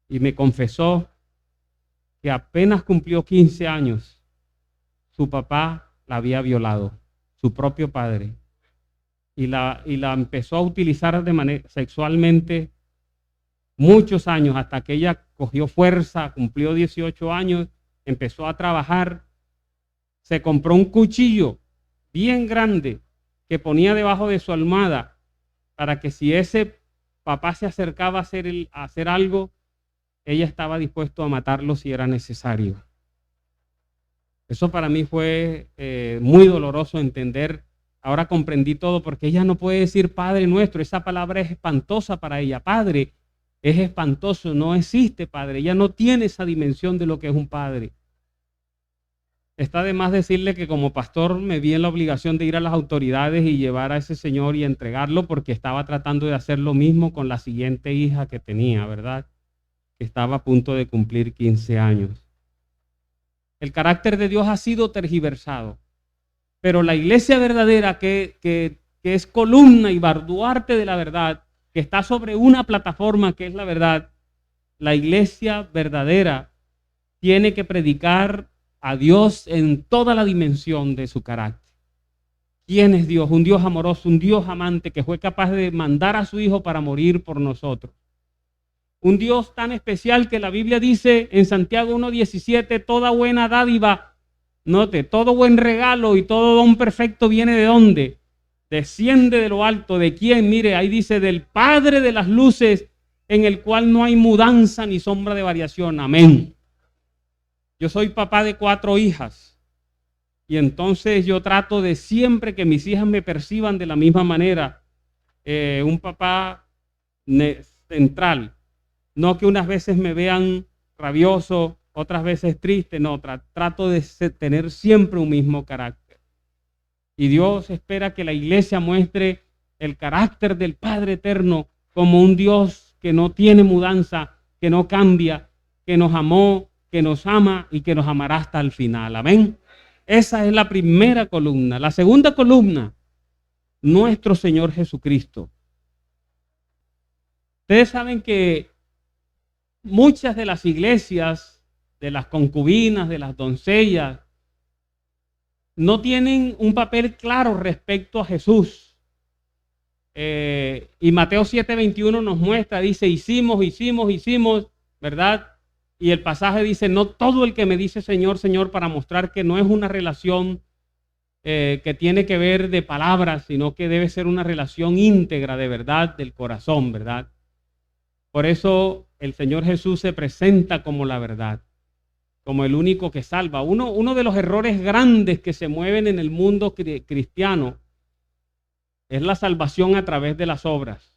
Y me confesó que apenas cumplió 15 años, su papá la había violado, su propio padre. Y la empezó a utilizar de manera sexualmente muchos años, hasta que ella cogió fuerza, cumplió 18 años, empezó a trabajar, se compró un cuchillo bien grande que ponía debajo de su almohada para que si ese papá se acercaba a hacer algo, ella estaba dispuesta a matarlo si era necesario. Eso para mí fue muy doloroso entender. Ahora comprendí todo, porque ella no puede decir Padre nuestro. Esa palabra es espantosa para ella. Padre es espantoso, no existe padre. Ella no tiene esa dimensión de lo que es un padre. Está de más decirle que como pastor me vi en la obligación de ir a las autoridades y llevar a ese señor y entregarlo, porque estaba tratando de hacer lo mismo con la siguiente hija que tenía, ¿verdad? Que estaba a punto de cumplir 15 años. El carácter de Dios ha sido tergiversado, pero la iglesia verdadera que es columna y baluarte de la verdad, que está sobre una plataforma que es la verdad, la iglesia verdadera tiene que predicar a Dios en toda la dimensión de su carácter. ¿Quién es Dios? Un Dios amoroso, un Dios amante que fue capaz de mandar a su Hijo para morir por nosotros. Un Dios tan especial que la Biblia dice en Santiago 1:17, toda buena dádiva, note, todo buen regalo y todo don perfecto viene ¿de dónde? Desciende de lo alto. ¿De quién? Mire, ahí dice, del Padre de las luces, en el cual no hay mudanza ni sombra de variación. Amén. Yo soy papá de 4 hijas y entonces yo trato de siempre que mis hijas me perciban de la misma manera. Un papá central. No que unas veces me vean rabioso, otras veces triste. No, trato de tener siempre un mismo carácter. Y Dios espera que la iglesia muestre el carácter del Padre eterno como un Dios que no tiene mudanza, que no cambia, que nos amó, que nos ama y que nos amará hasta el final. Amén. Esa es la primera columna. La segunda columna, nuestro Señor Jesucristo. Ustedes saben que muchas de las iglesias, de las concubinas, de las doncellas, no tienen un papel claro respecto a Jesús. Y Mateo 7:21 nos muestra, dice, hicimos, ¿verdad? Y el pasaje dice, no todo el que me dice Señor, Señor, para mostrar que no es una relación que tiene que ver de palabras, sino que debe ser una relación íntegra de verdad del corazón, ¿verdad? Por eso el Señor Jesús se presenta como la verdad, como el único que salva. Uno de los errores grandes que se mueven en el mundo cristiano es la salvación a través de las obras.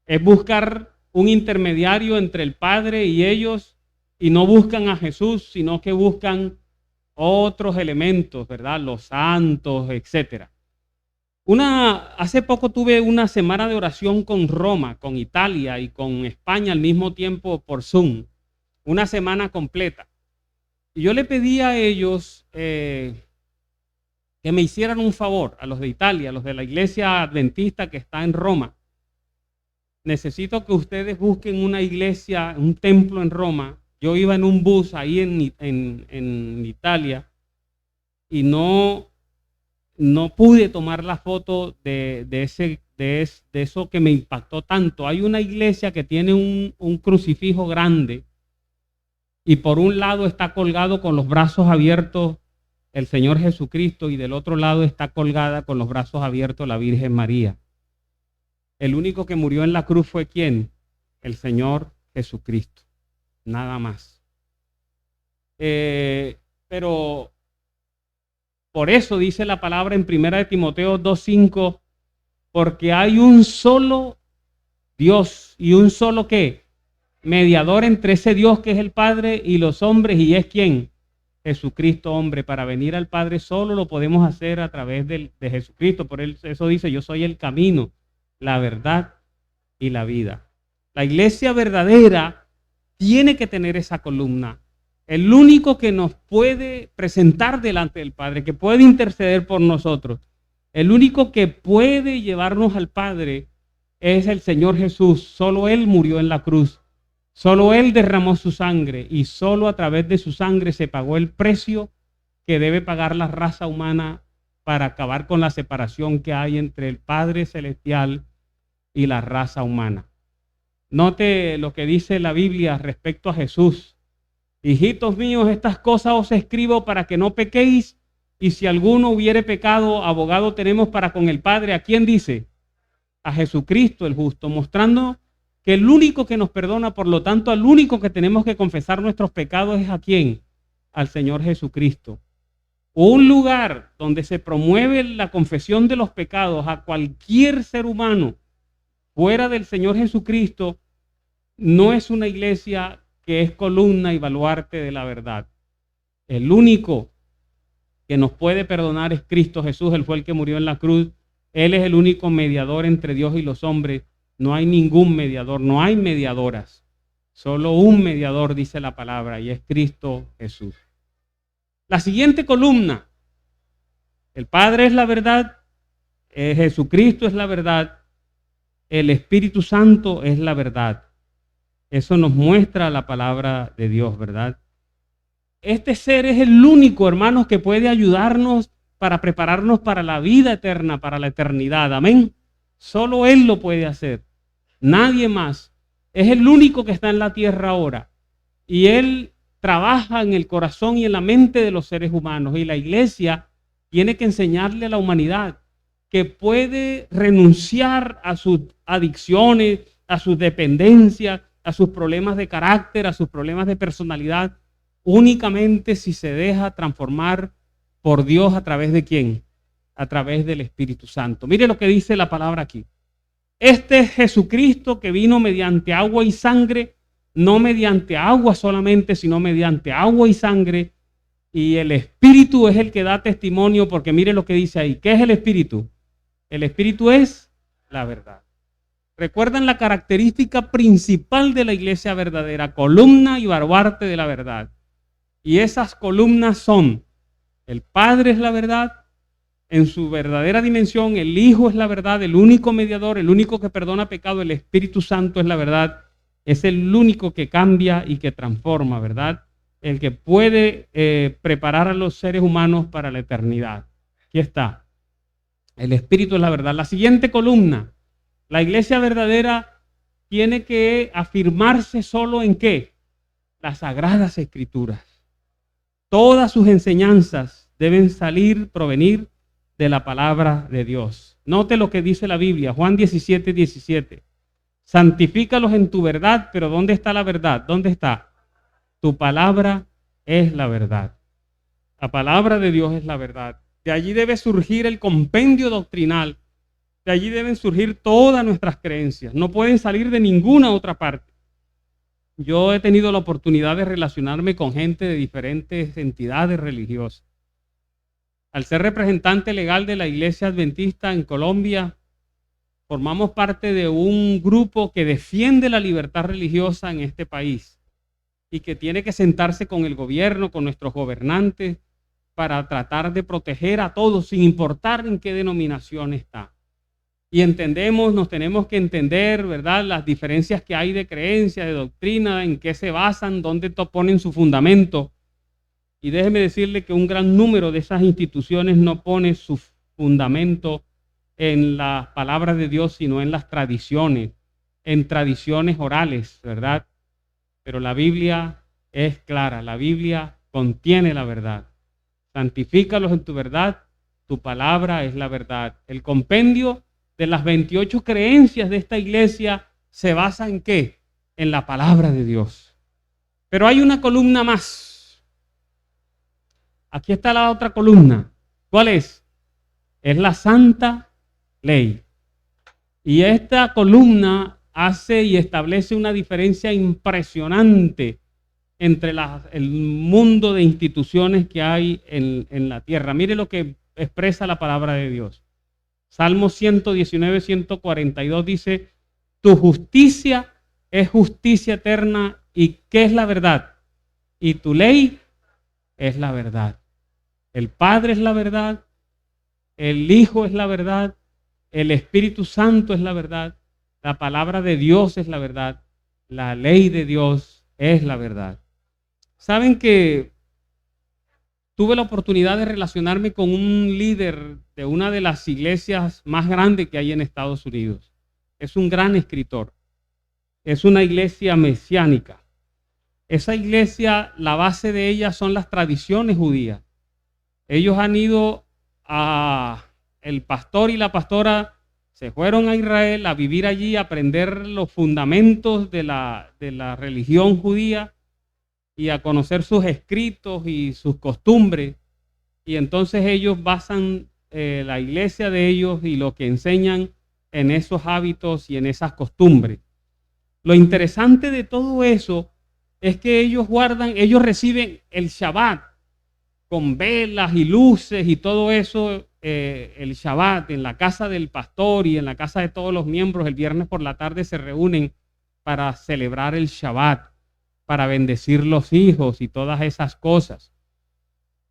Es buscar un intermediario entre el Padre y ellos, y no buscan a Jesús, sino que buscan otros elementos, ¿verdad? Los santos, etc. Hace poco tuve una semana de oración con Roma, con Italia y con España al mismo tiempo por Zoom. Una semana completa. Y yo le pedí a ellos que me hicieran un favor, a los de Italia, a los de la iglesia adventista que está en Roma. Necesito que ustedes busquen una iglesia, un templo en Roma. Yo iba en un bus ahí en Italia y no pude tomar la foto de eso que me impactó tanto. Hay una iglesia que tiene un crucifijo grande y por un lado está colgado con los brazos abiertos el Señor Jesucristo y del otro lado está colgada con los brazos abiertos la Virgen María. El único que murió en la cruz fue ¿quién? El Señor Jesucristo. Nada más. Pero Por eso dice la palabra en 1 Timoteo 2:5, porque hay un solo Dios y un solo ¿qué? Mediador entre ese Dios que es el Padre y los hombres, y es ¿quién? Jesucristo, hombre. Para venir al Padre solo lo podemos hacer a través de Jesucristo. Por eso dice, yo soy el camino, la verdad y la vida. La iglesia verdadera tiene que tener esa columna. El único que nos puede presentar delante del Padre, que puede interceder por nosotros, el único que puede llevarnos al Padre es el Señor Jesús. Solo Él murió en la cruz. Solo Él derramó su sangre y solo a través de su sangre se pagó el precio que debe pagar la raza humana para acabar con la separación que hay entre el Padre Celestial y la raza humana. Note lo que dice la Biblia respecto a Jesús. Hijitos míos, estas cosas os escribo para que no pequéis, y si alguno hubiere pecado, abogado tenemos para con el Padre. ¿A quién dice? A Jesucristo el justo, mostrando que el único que nos perdona, por lo tanto, al único que tenemos que confesar nuestros pecados es ¿a quién? Al Señor Jesucristo. Un lugar donde se promueve la confesión de los pecados a cualquier ser humano fuera del Señor Jesucristo no es una iglesia que es columna y baluarte de la verdad. El único que nos puede perdonar es Cristo Jesús. Él fue el que murió en la cruz. Él es el único mediador entre Dios y los hombres. No hay ningún mediador, no hay mediadoras. Solo un mediador, dice la palabra, y es Cristo Jesús. La siguiente columna: el Padre es la verdad, Jesucristo es la verdad, el Espíritu Santo es la verdad. Eso nos muestra la palabra de Dios, ¿verdad? Este ser es el único, hermanos, que puede ayudarnos para prepararnos para la vida eterna, para la eternidad. Amén. Solo Él lo puede hacer. Nadie más. Es el único que está en la tierra ahora. Y Él trabaja en el corazón y en la mente de los seres humanos. Y la iglesia tiene que enseñarle a la humanidad que puede renunciar a sus adicciones, a sus dependencias, a sus problemas de carácter, a sus problemas de personalidad, únicamente si se deja transformar por Dios. ¿A través de quién? A través del Espíritu Santo. Mire lo que dice la palabra aquí. Este es Jesucristo que vino mediante agua y sangre, no mediante agua solamente, sino mediante agua y sangre. Y el Espíritu es el que da testimonio, porque mire lo que dice ahí. ¿Qué es el Espíritu? El Espíritu es la verdad. ¿Recuerdan la característica principal de la iglesia verdadera? Columna y baluarte de la verdad. Y esas columnas son: el Padre es la verdad, en su verdadera dimensión, el Hijo es la verdad, el único mediador, el único que perdona pecado, el Espíritu Santo es la verdad, es el único que cambia y que transforma, ¿verdad? El que puede preparar a los seres humanos para la eternidad. Aquí está. El Espíritu es la verdad. La siguiente columna: la iglesia verdadera tiene que afirmarse solo en ¿qué? Las Sagradas Escrituras. Todas sus enseñanzas deben provenir de la palabra de Dios. Note lo que dice la Biblia, Juan 17:17. Santifícalos en tu verdad, pero ¿dónde está la verdad? ¿Dónde está? Tu palabra es la verdad. La palabra de Dios es la verdad. De allí debe surgir el compendio doctrinal. De allí deben surgir todas nuestras creencias. No pueden salir de ninguna otra parte. Yo he tenido la oportunidad de relacionarme con gente de diferentes entidades religiosas. Al ser representante legal de la Iglesia Adventista en Colombia, formamos parte de un grupo que defiende la libertad religiosa en este país y que tiene que sentarse con el gobierno, con nuestros gobernantes, para tratar de proteger a todos, sin importar en qué denominación está. Y nos tenemos que entender, ¿verdad?, las diferencias que hay de creencia, de doctrina, en qué se basan, dónde ponen su fundamento. Y déjeme decirle que un gran número de esas instituciones no pone su fundamento en las palabras de Dios, sino en las tradiciones, en tradiciones orales, ¿verdad? Pero la Biblia es clara, la Biblia contiene la verdad. Santifícalos en tu verdad, tu palabra es la verdad. El compendio de las 28 creencias de esta iglesia se basa en ¿qué? En la palabra de Dios. Pero hay una columna más. Aquí está la otra columna. ¿Cuál es? Es la santa ley. Y esta columna hace y establece una diferencia impresionante entre el mundo de instituciones que hay en la tierra. Mire lo que expresa la palabra de Dios. Salmo 119, 142 dice, tu justicia es justicia eterna. ¿Y qué es la verdad? Y tu ley es la verdad. El Padre es la verdad, el Hijo es la verdad, el Espíritu Santo es la verdad, la palabra de Dios es la verdad, la ley de Dios es la verdad. Saben que tuve la oportunidad de relacionarme con un líder de una de las iglesias más grandes que hay en Estados Unidos. Es un gran escritor. Es una iglesia mesiánica. Esa iglesia, la base de ella son las tradiciones judías. Ellos han ido el pastor y la pastora se fueron a Israel a vivir allí, a aprender los fundamentos de la religión judía y a conocer sus escritos y sus costumbres. Y entonces ellos basan la iglesia de ellos y lo que enseñan en esos hábitos y en esas costumbres. Lo interesante de todo eso es que ellos reciben el Shabbat con velas y luces y todo eso, el Shabbat en la casa del pastor y en la casa de todos los miembros. El viernes por la tarde se reúnen para celebrar el Shabbat, para bendecir los hijos y todas esas cosas.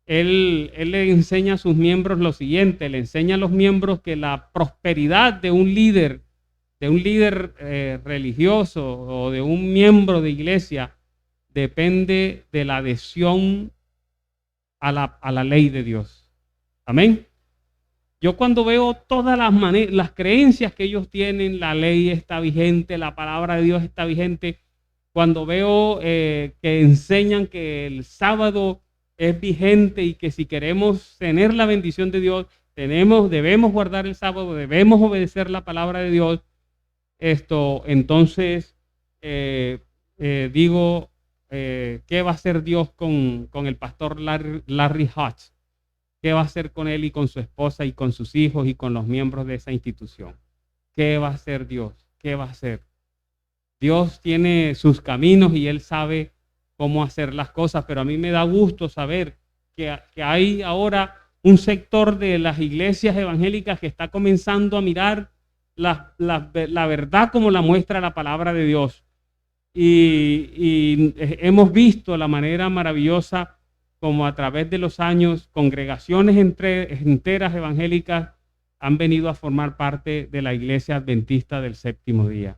Él le enseña a sus miembros lo siguiente, le enseña a los miembros que la prosperidad de un líder religioso o de un miembro de iglesia depende de la adhesión a la ley de Dios. Amén. Yo cuando veo todas las creencias que ellos tienen, la ley está vigente, la palabra de Dios está vigente. Cuando veo que enseñan que el sábado es vigente y que si queremos tener la bendición de Dios, debemos guardar el sábado, debemos obedecer la palabra de Dios. Entonces digo, ¿qué va a hacer Dios con el pastor Larry Hodge? ¿Qué va a hacer con él y con su esposa y con sus hijos y con los miembros de esa institución? ¿Qué va a hacer Dios? ¿Qué va a hacer? Dios tiene sus caminos y Él sabe cómo hacer las cosas, pero a mí me da gusto saber que hay ahora un sector de las iglesias evangélicas que está comenzando a mirar la verdad como la muestra la palabra de Dios. Y hemos visto la manera maravillosa como a través de los años congregaciones enteras evangélicas han venido a formar parte de la iglesia adventista del séptimo día.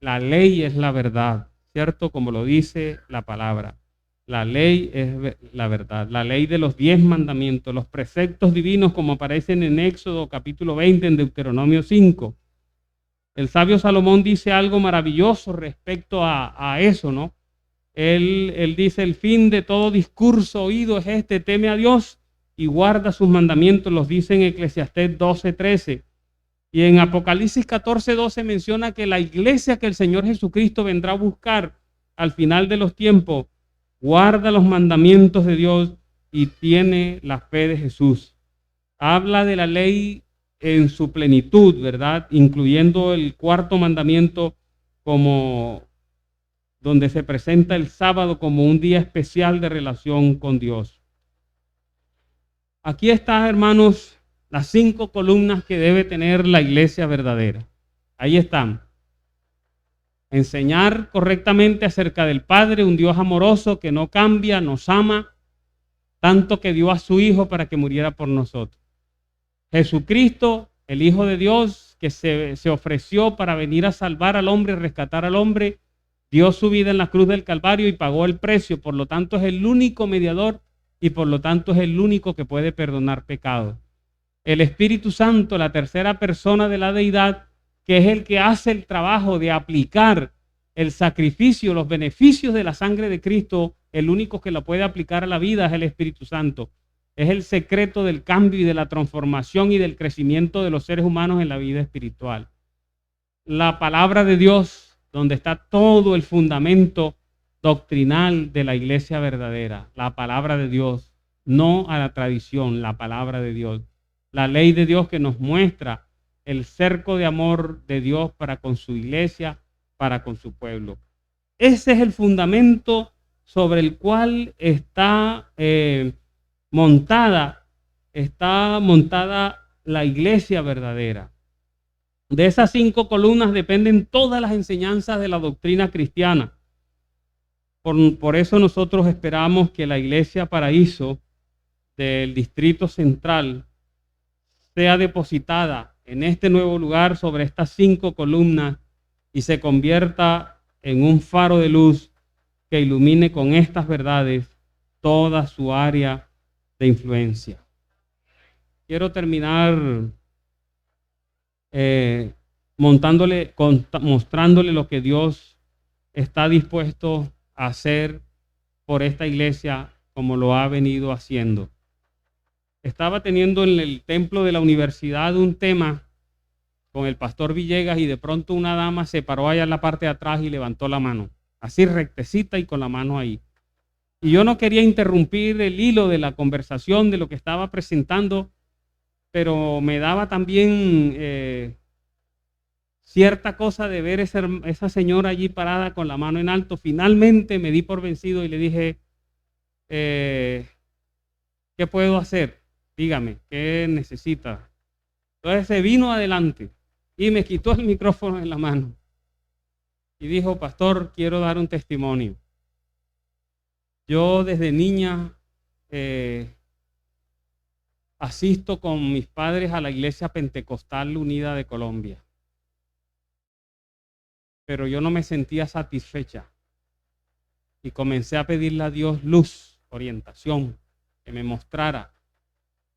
La ley es la verdad, ¿cierto? Como lo dice la palabra. La ley es la verdad. La ley de los 10 mandamientos, los preceptos divinos como aparecen en Éxodo capítulo 20, en Deuteronomio 5. El sabio Salomón dice algo maravilloso respecto a eso, ¿no? Él dice, el fin de todo discurso oído es este, teme a Dios y guarda sus mandamientos, los dice en Eclesiastés 12:13. Y en Apocalipsis 14:12 menciona que la iglesia que el Señor Jesucristo vendrá a buscar al final de los tiempos, guarda los mandamientos de Dios y tiene la fe de Jesús. Habla de la ley en su plenitud, ¿verdad? Incluyendo el cuarto mandamiento como donde se presenta el sábado como un día especial de relación con Dios. Aquí está, hermanos, las 5 columnas que debe tener la iglesia verdadera. Ahí están. Enseñar correctamente acerca del Padre, un Dios amoroso que no cambia, nos ama, tanto que dio a su Hijo para que muriera por nosotros. Jesucristo, el Hijo de Dios, que se ofreció para venir a salvar al hombre, rescatar al hombre, dio su vida en la cruz del Calvario y pagó el precio, por lo tanto es el único mediador y por lo tanto es el único que puede perdonar pecados. El Espíritu Santo, la tercera persona de la deidad, que es el que hace el trabajo de aplicar el sacrificio, los beneficios de la sangre de Cristo, el único que lo puede aplicar a la vida es el Espíritu Santo. Es el secreto del cambio y de la transformación y del crecimiento de los seres humanos en la vida espiritual. La palabra de Dios, donde está todo el fundamento doctrinal de la iglesia verdadera, la palabra de Dios, no a la tradición, la palabra de Dios, la ley de Dios que nos muestra el cerco de amor de Dios para con su iglesia, para con su pueblo. Ese es el fundamento sobre el cual está montada la iglesia verdadera. De esas 5 columnas dependen todas las enseñanzas de la doctrina cristiana. Por eso nosotros esperamos que la Iglesia Paraíso del Distrito Central sea depositada en este nuevo lugar sobre estas 5 columnas y se convierta en un faro de luz que ilumine con estas verdades toda su área de influencia. Quiero terminar mostrándole lo que Dios está dispuesto a hacer por esta iglesia como lo ha venido haciendo. Estaba teniendo en el templo de la universidad un tema con el pastor Villegas y de pronto una dama se paró allá en la parte de atrás y levantó la mano, así rectecita y con la mano ahí. Y yo no quería interrumpir el hilo de la conversación de lo que estaba presentando, pero me daba también cierta cosa de ver esa señora allí parada con la mano en alto. Finalmente me di por vencido y le dije, ¿qué puedo hacer? Dígame, ¿qué necesita? Entonces se vino adelante y me quitó el micrófono en la mano y dijo, pastor, quiero dar un testimonio. Yo desde niña asisto con mis padres a la Iglesia Pentecostal Unida de Colombia, pero yo no me sentía satisfecha y comencé a pedirle a Dios luz, orientación, que me mostrara.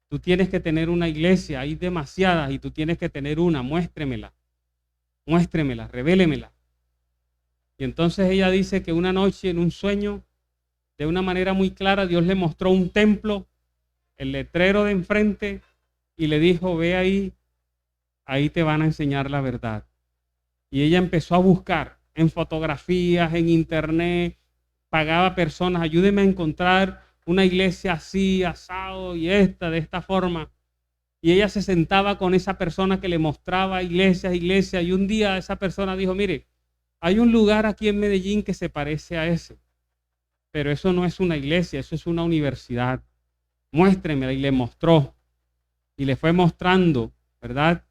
Tú tienes que tener una iglesia, hay demasiadas y tú tienes que tener una, muéstremela, revélemela. Y entonces ella dice que una noche en un sueño, de una manera muy clara, Dios le mostró un templo, el letrero de enfrente, y le dijo, ve ahí te van a enseñar la verdad. Y ella empezó a buscar en fotografías, en internet, pagaba personas, ayúdeme a encontrar una iglesia así, asado y de esta forma. Y ella se sentaba con esa persona que le mostraba iglesias, y un día esa persona dijo, mire, hay un lugar aquí en Medellín que se parece a ese, pero eso no es una iglesia, eso es una universidad. Muéstremela. Y le mostró, y le fue mostrando, ¿verdad?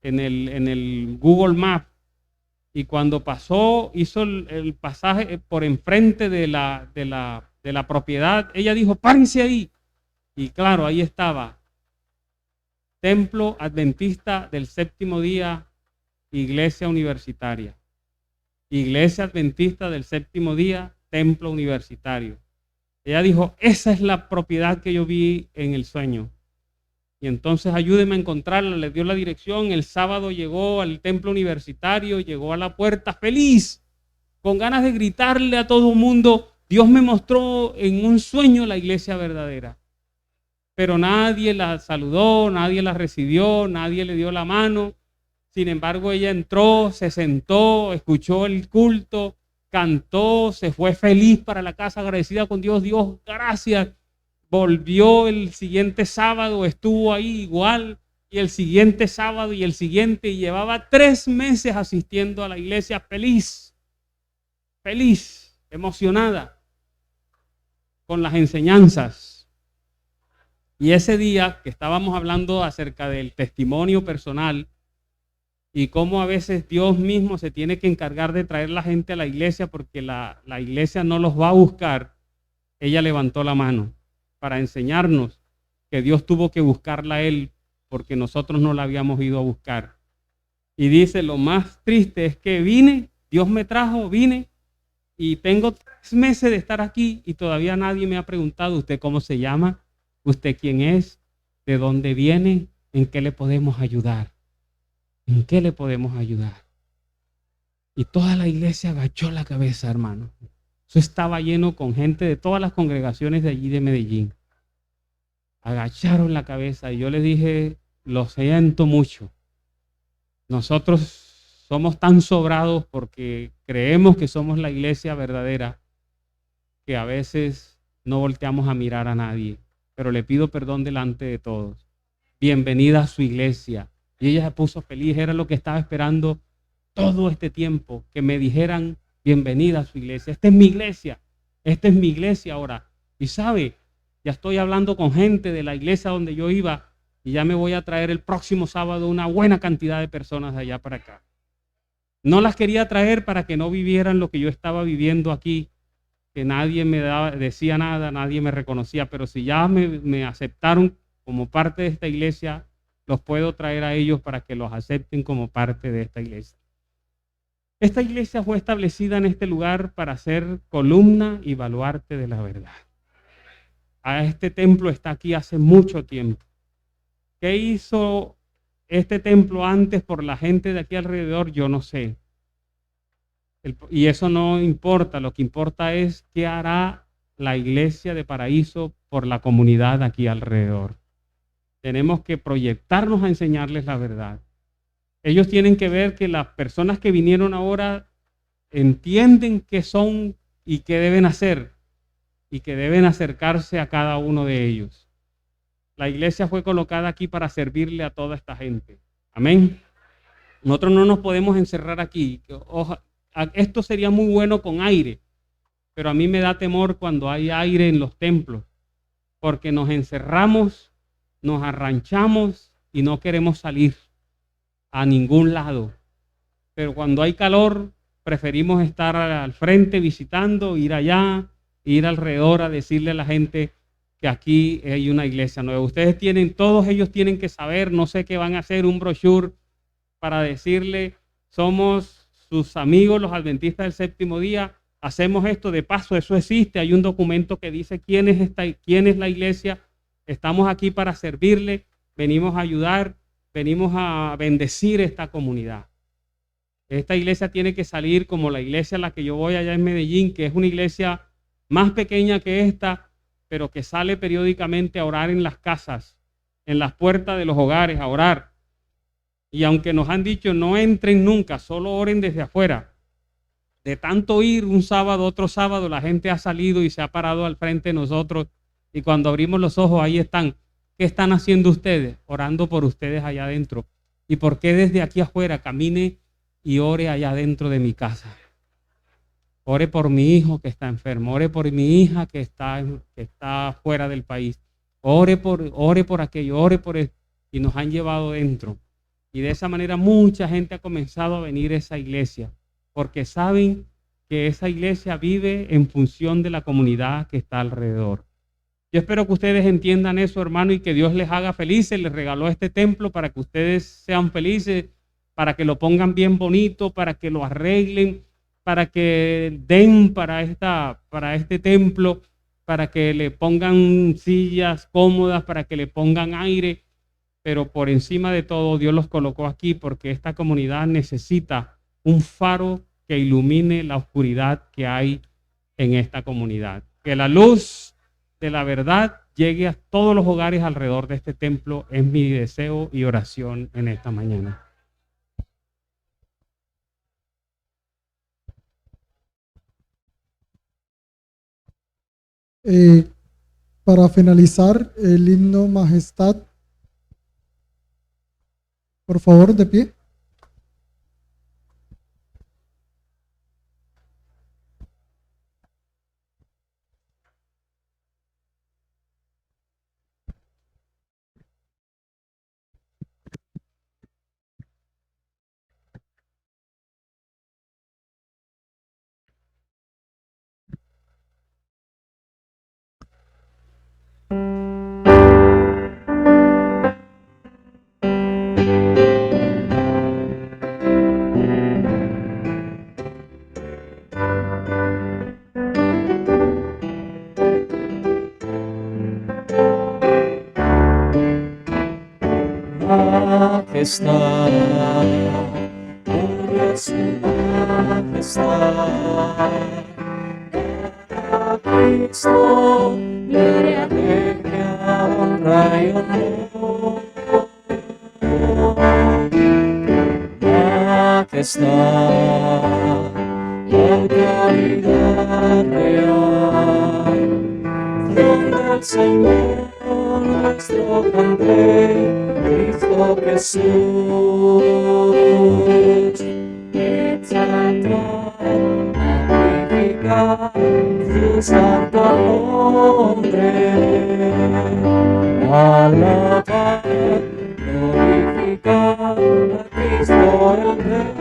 En el Google Maps. Y cuando pasó, hizo el pasaje por enfrente de la propiedad, ella dijo, párense ahí. Y claro, ahí estaba, Templo Adventista del Séptimo Día, Iglesia Universitaria. Iglesia Adventista del Séptimo Día, Templo Universitario. Ella dijo, esa es la propiedad que yo vi en el sueño. Y entonces ayúdeme a encontrarla, le dio la dirección. El sábado llegó al templo universitario, llegó a la puerta feliz, con ganas de gritarle a todo el mundo, Dios me mostró en un sueño la iglesia verdadera. Pero nadie la saludó, nadie la recibió, nadie le dio la mano. Sin embargo, ella entró, se sentó, escuchó el culto, cantó, se fue feliz para la casa, agradecida con Dios. Dios, gracias. Volvió el siguiente sábado, estuvo ahí igual, y el siguiente sábado y el siguiente, y llevaba 3 meses asistiendo a la iglesia feliz, emocionada con las enseñanzas. Y ese día que estábamos hablando acerca del testimonio personal y cómo a veces Dios mismo se tiene que encargar de traer la gente a la iglesia porque la iglesia no los va a buscar, ella levantó la mano para enseñarnos que Dios tuvo que buscarla a él porque nosotros no la habíamos ido a buscar. Y dice, lo más triste es que Dios me trajo, vine y tengo 3 meses de estar aquí y todavía nadie me ha preguntado, ¿usted cómo se llama? ¿Usted quién es? ¿De dónde viene? ¿En qué le podemos ayudar? ¿En qué le podemos ayudar? Y toda la iglesia agachó la cabeza, hermano. Eso estaba lleno con gente de todas las congregaciones de allí de Medellín. Agacharon la cabeza y yo les dije, lo siento mucho. Nosotros somos tan sobrados porque creemos que somos la iglesia verdadera que a veces no volteamos a mirar a nadie. pero le pido perdón delante de todos. Bienvenida a su iglesia. Y ella se puso feliz, era lo que estaba esperando todo este tiempo, que me dijeran bienvenida a su iglesia. Esta es mi iglesia ahora. Y sabe, ya estoy hablando con gente de la iglesia donde yo iba y ya me voy a traer el próximo sábado una buena cantidad de personas de allá para acá. No las quería traer para que no vivieran lo que yo estaba viviendo aquí, que nadie me decía nada, nadie me reconocía, pero si ya me aceptaron como parte de esta iglesia, los puedo traer a ellos para que los acepten como parte de esta iglesia. Esta iglesia fue establecida en este lugar para ser columna y baluarte de la verdad. Este templo está aquí hace mucho tiempo. ¿Qué hizo este templo antes por la gente de aquí alrededor? Yo no sé. Y eso no importa. Lo que importa es qué hará la iglesia de Paraíso por la comunidad aquí alrededor. Tenemos que proyectarnos a enseñarles la verdad. Ellos tienen que ver que las personas que vinieron ahora entienden qué son y qué deben hacer y que deben acercarse a cada uno de ellos. La iglesia fue colocada aquí para servirle a toda esta gente. Amén. Nosotros no nos podemos encerrar aquí. Esto sería muy bueno con aire, pero a mí me da temor cuando hay aire en los templos, porque nos encerramos, nos arranchamos y no queremos salir a ningún lado. Pero cuando hay calor, preferimos estar al frente visitando, ir allá, ir alrededor a decirle a la gente que aquí hay una iglesia nueva. Todos ellos tienen que saber, no sé qué van a hacer, un brochure para decirle, somos sus amigos, los adventistas del séptimo día, hacemos esto, de paso, eso existe, hay un documento que dice quién es la iglesia, estamos aquí para servirle, venimos a ayudar, venimos a bendecir esta comunidad. Esta iglesia tiene que salir como la iglesia a la que yo voy allá en Medellín, que es una iglesia más pequeña que esta, pero que sale periódicamente a orar en las casas, en las puertas de los hogares, a orar. Y aunque nos han dicho no entren nunca, solo oren desde afuera. De tanto ir un sábado, otro sábado, la gente ha salido y se ha parado al frente de nosotros. Y cuando abrimos los ojos, ahí están. ¿Qué están haciendo ustedes? Orando por ustedes allá adentro. ¿Y por qué desde aquí afuera camine y ore allá adentro de mi casa? Ore por mi hijo que está enfermo, ore por mi hija que está fuera del país, ore por aquello, ore por eso. Y nos han llevado dentro. Y de esa manera mucha gente ha comenzado a venir a esa iglesia, porque saben que esa iglesia vive en función de la comunidad que está alrededor. Yo espero que ustedes entiendan eso, hermano, y que Dios les haga felices. Les regaló este templo para que ustedes sean felices, para que lo pongan bien bonito, para que lo arreglen, para que den para este templo, para que le pongan sillas cómodas, para que le pongan aire. Pero por encima de todo, Dios los colocó aquí porque esta comunidad necesita un faro que ilumine la oscuridad que hay en esta comunidad. Que la luz de la verdad llegue a todos los hogares alrededor de este templo es mi deseo y oración en esta mañana. Para finalizar el himno Majestad, por favor, de pie. Majestad, gloria a su majestad. A Cristo, gloria, alegría, honra y honor. Majestad, autoridad real, trono del Señor. nuestro gran Rey, Cristo Jesús. Exaltad, magnificad su santo nombre. Alabad, glorificad a Cristo el Rey.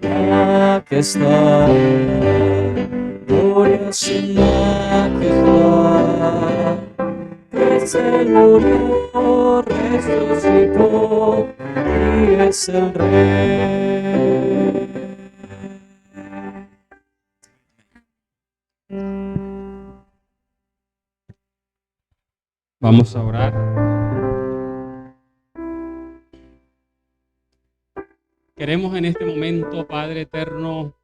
Ya que está, gloria a su majestad, que se murió, resucitó y es el Rey. Vamos a orar. Queremos en este momento, Padre eterno,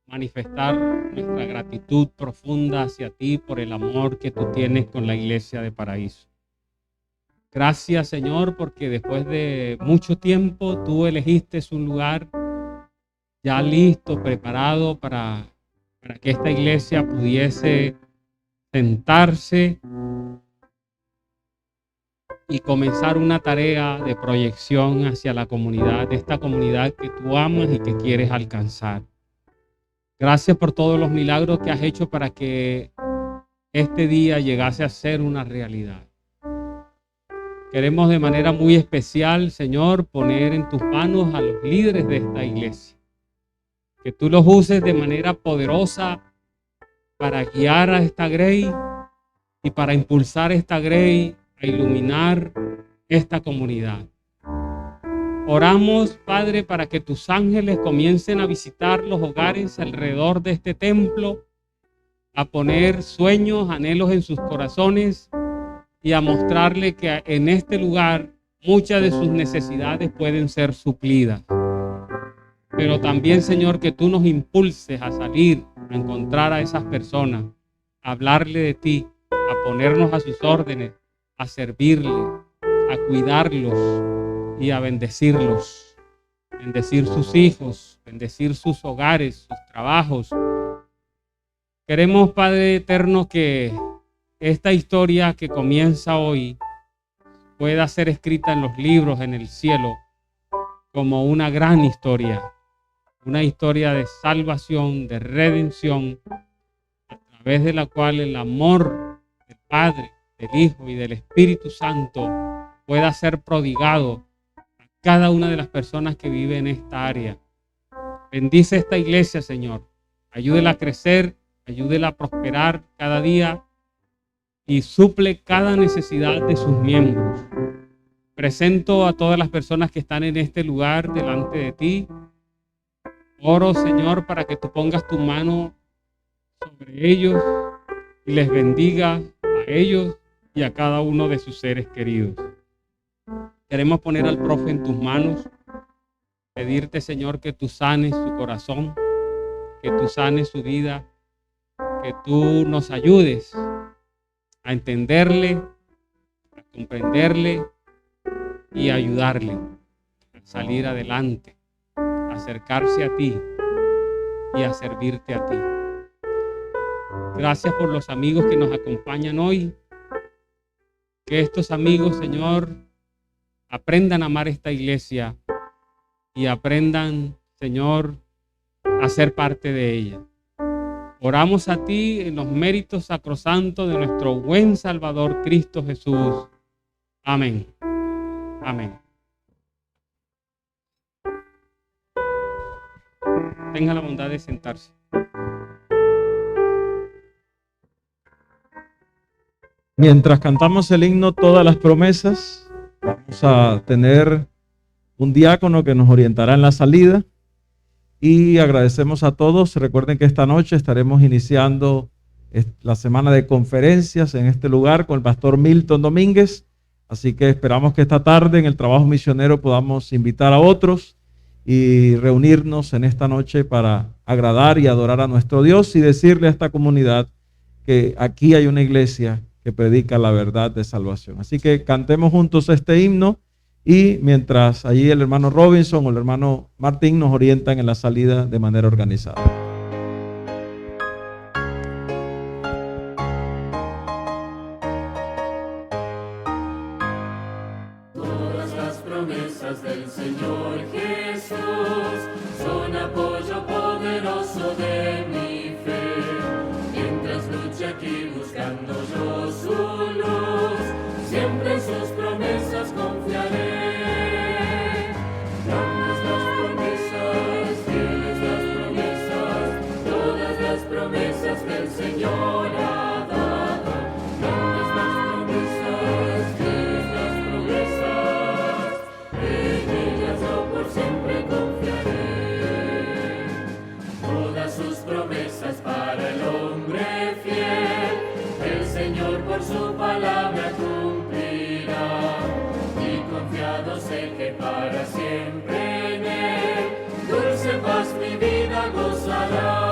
manifestar nuestra gratitud profunda hacia ti por el amor que tú tienes con la Iglesia de Paraíso. Gracias, Señor, porque después de mucho tiempo tú elegiste un lugar ya listo, preparado para que esta iglesia pudiese sentarse y comenzar una tarea de proyección hacia la comunidad, de esta comunidad que tú amas y que quieres alcanzar. Gracias por todos los milagros que has hecho para que este día llegase a ser una realidad. Queremos de manera muy especial, Señor, poner en tus manos a los líderes de esta iglesia. Que tú los uses de manera poderosa para guiar a esta Grey y para impulsar esta Grey a iluminar esta comunidad. Oramos, Padre, para que tus ángeles comiencen a visitar los hogares alrededor de este templo, a poner sueños, anhelos en sus corazones y a mostrarle que en este lugar muchas de sus necesidades pueden ser suplidas. Pero también, Señor, que tú nos impulses a salir, a encontrar a esas personas, a hablarle de ti, a ponernos a sus órdenes, a servirle, a cuidarlos y a bendecirlos. Bendecir sus hijos, bendecir sus hogares, sus trabajos. Queremos, Padre eterno, que esta historia que comienza hoy pueda ser escrita en los libros en el cielo como una gran historia. Una historia de salvación, de redención, a través de la cual el amor del Padre, del Hijo y del Espíritu Santo pueda ser prodigado a cada una de las personas que viven en esta área. Bendice esta iglesia, Señor. Ayúdela a crecer, ayúdela a prosperar cada día y suple cada necesidad de sus miembros. Presento a todas las personas que están en este lugar delante de ti. Oro, Señor, para que tú pongas tu mano sobre ellos y les bendiga a ellos y a cada uno de sus seres queridos. Queremos poner al profe en tus manos, pedirte, Señor, que tú sanes su corazón, que tú sanes su vida, que tú nos ayudes a entenderle, a comprenderle y a ayudarle a salir adelante, a acercarse a ti y a servirte a ti. Gracias por los amigos que nos acompañan hoy. Que estos amigos, Señor, aprendan a amar esta iglesia y aprendan, Señor, a ser parte de ella. Oramos a ti en los méritos sacrosantos de nuestro buen Salvador Cristo Jesús. Amén. Amén. Tenga la bondad de sentarse. Mientras cantamos el himno Todas las Promesas, vamos a tener un diácono que nos orientará en la salida y agradecemos a todos. Recuerden que esta noche estaremos iniciando la semana de conferencias en este lugar con el pastor Milton Domínguez, así que esperamos que esta tarde en el trabajo misionero podamos invitar a otros y reunirnos en esta noche para agradar y adorar a nuestro Dios y decirle a esta comunidad que aquí hay una iglesia que predica la verdad de salvación. Así que cantemos juntos este himno y mientras allí el hermano Robinson o el hermano Martín nos orientan en la salida de manera organizada. Señor Jesús, son apoyo poderoso de mi fe. Mientras luche aquí buscando yo su luz, siempre en sus promesas confiaré. Grandes las promesas, fieles las promesas, todas las promesas que el Señor ha dado. Grandes las promesas, fieles las promesas, en ellas yo por siempre confiaré. Todas sus promesas para el hombre fiel, el Señor por su palabra cumplirá. Y confiado sé que para siempre en Él, dulce paz mi vida gozará.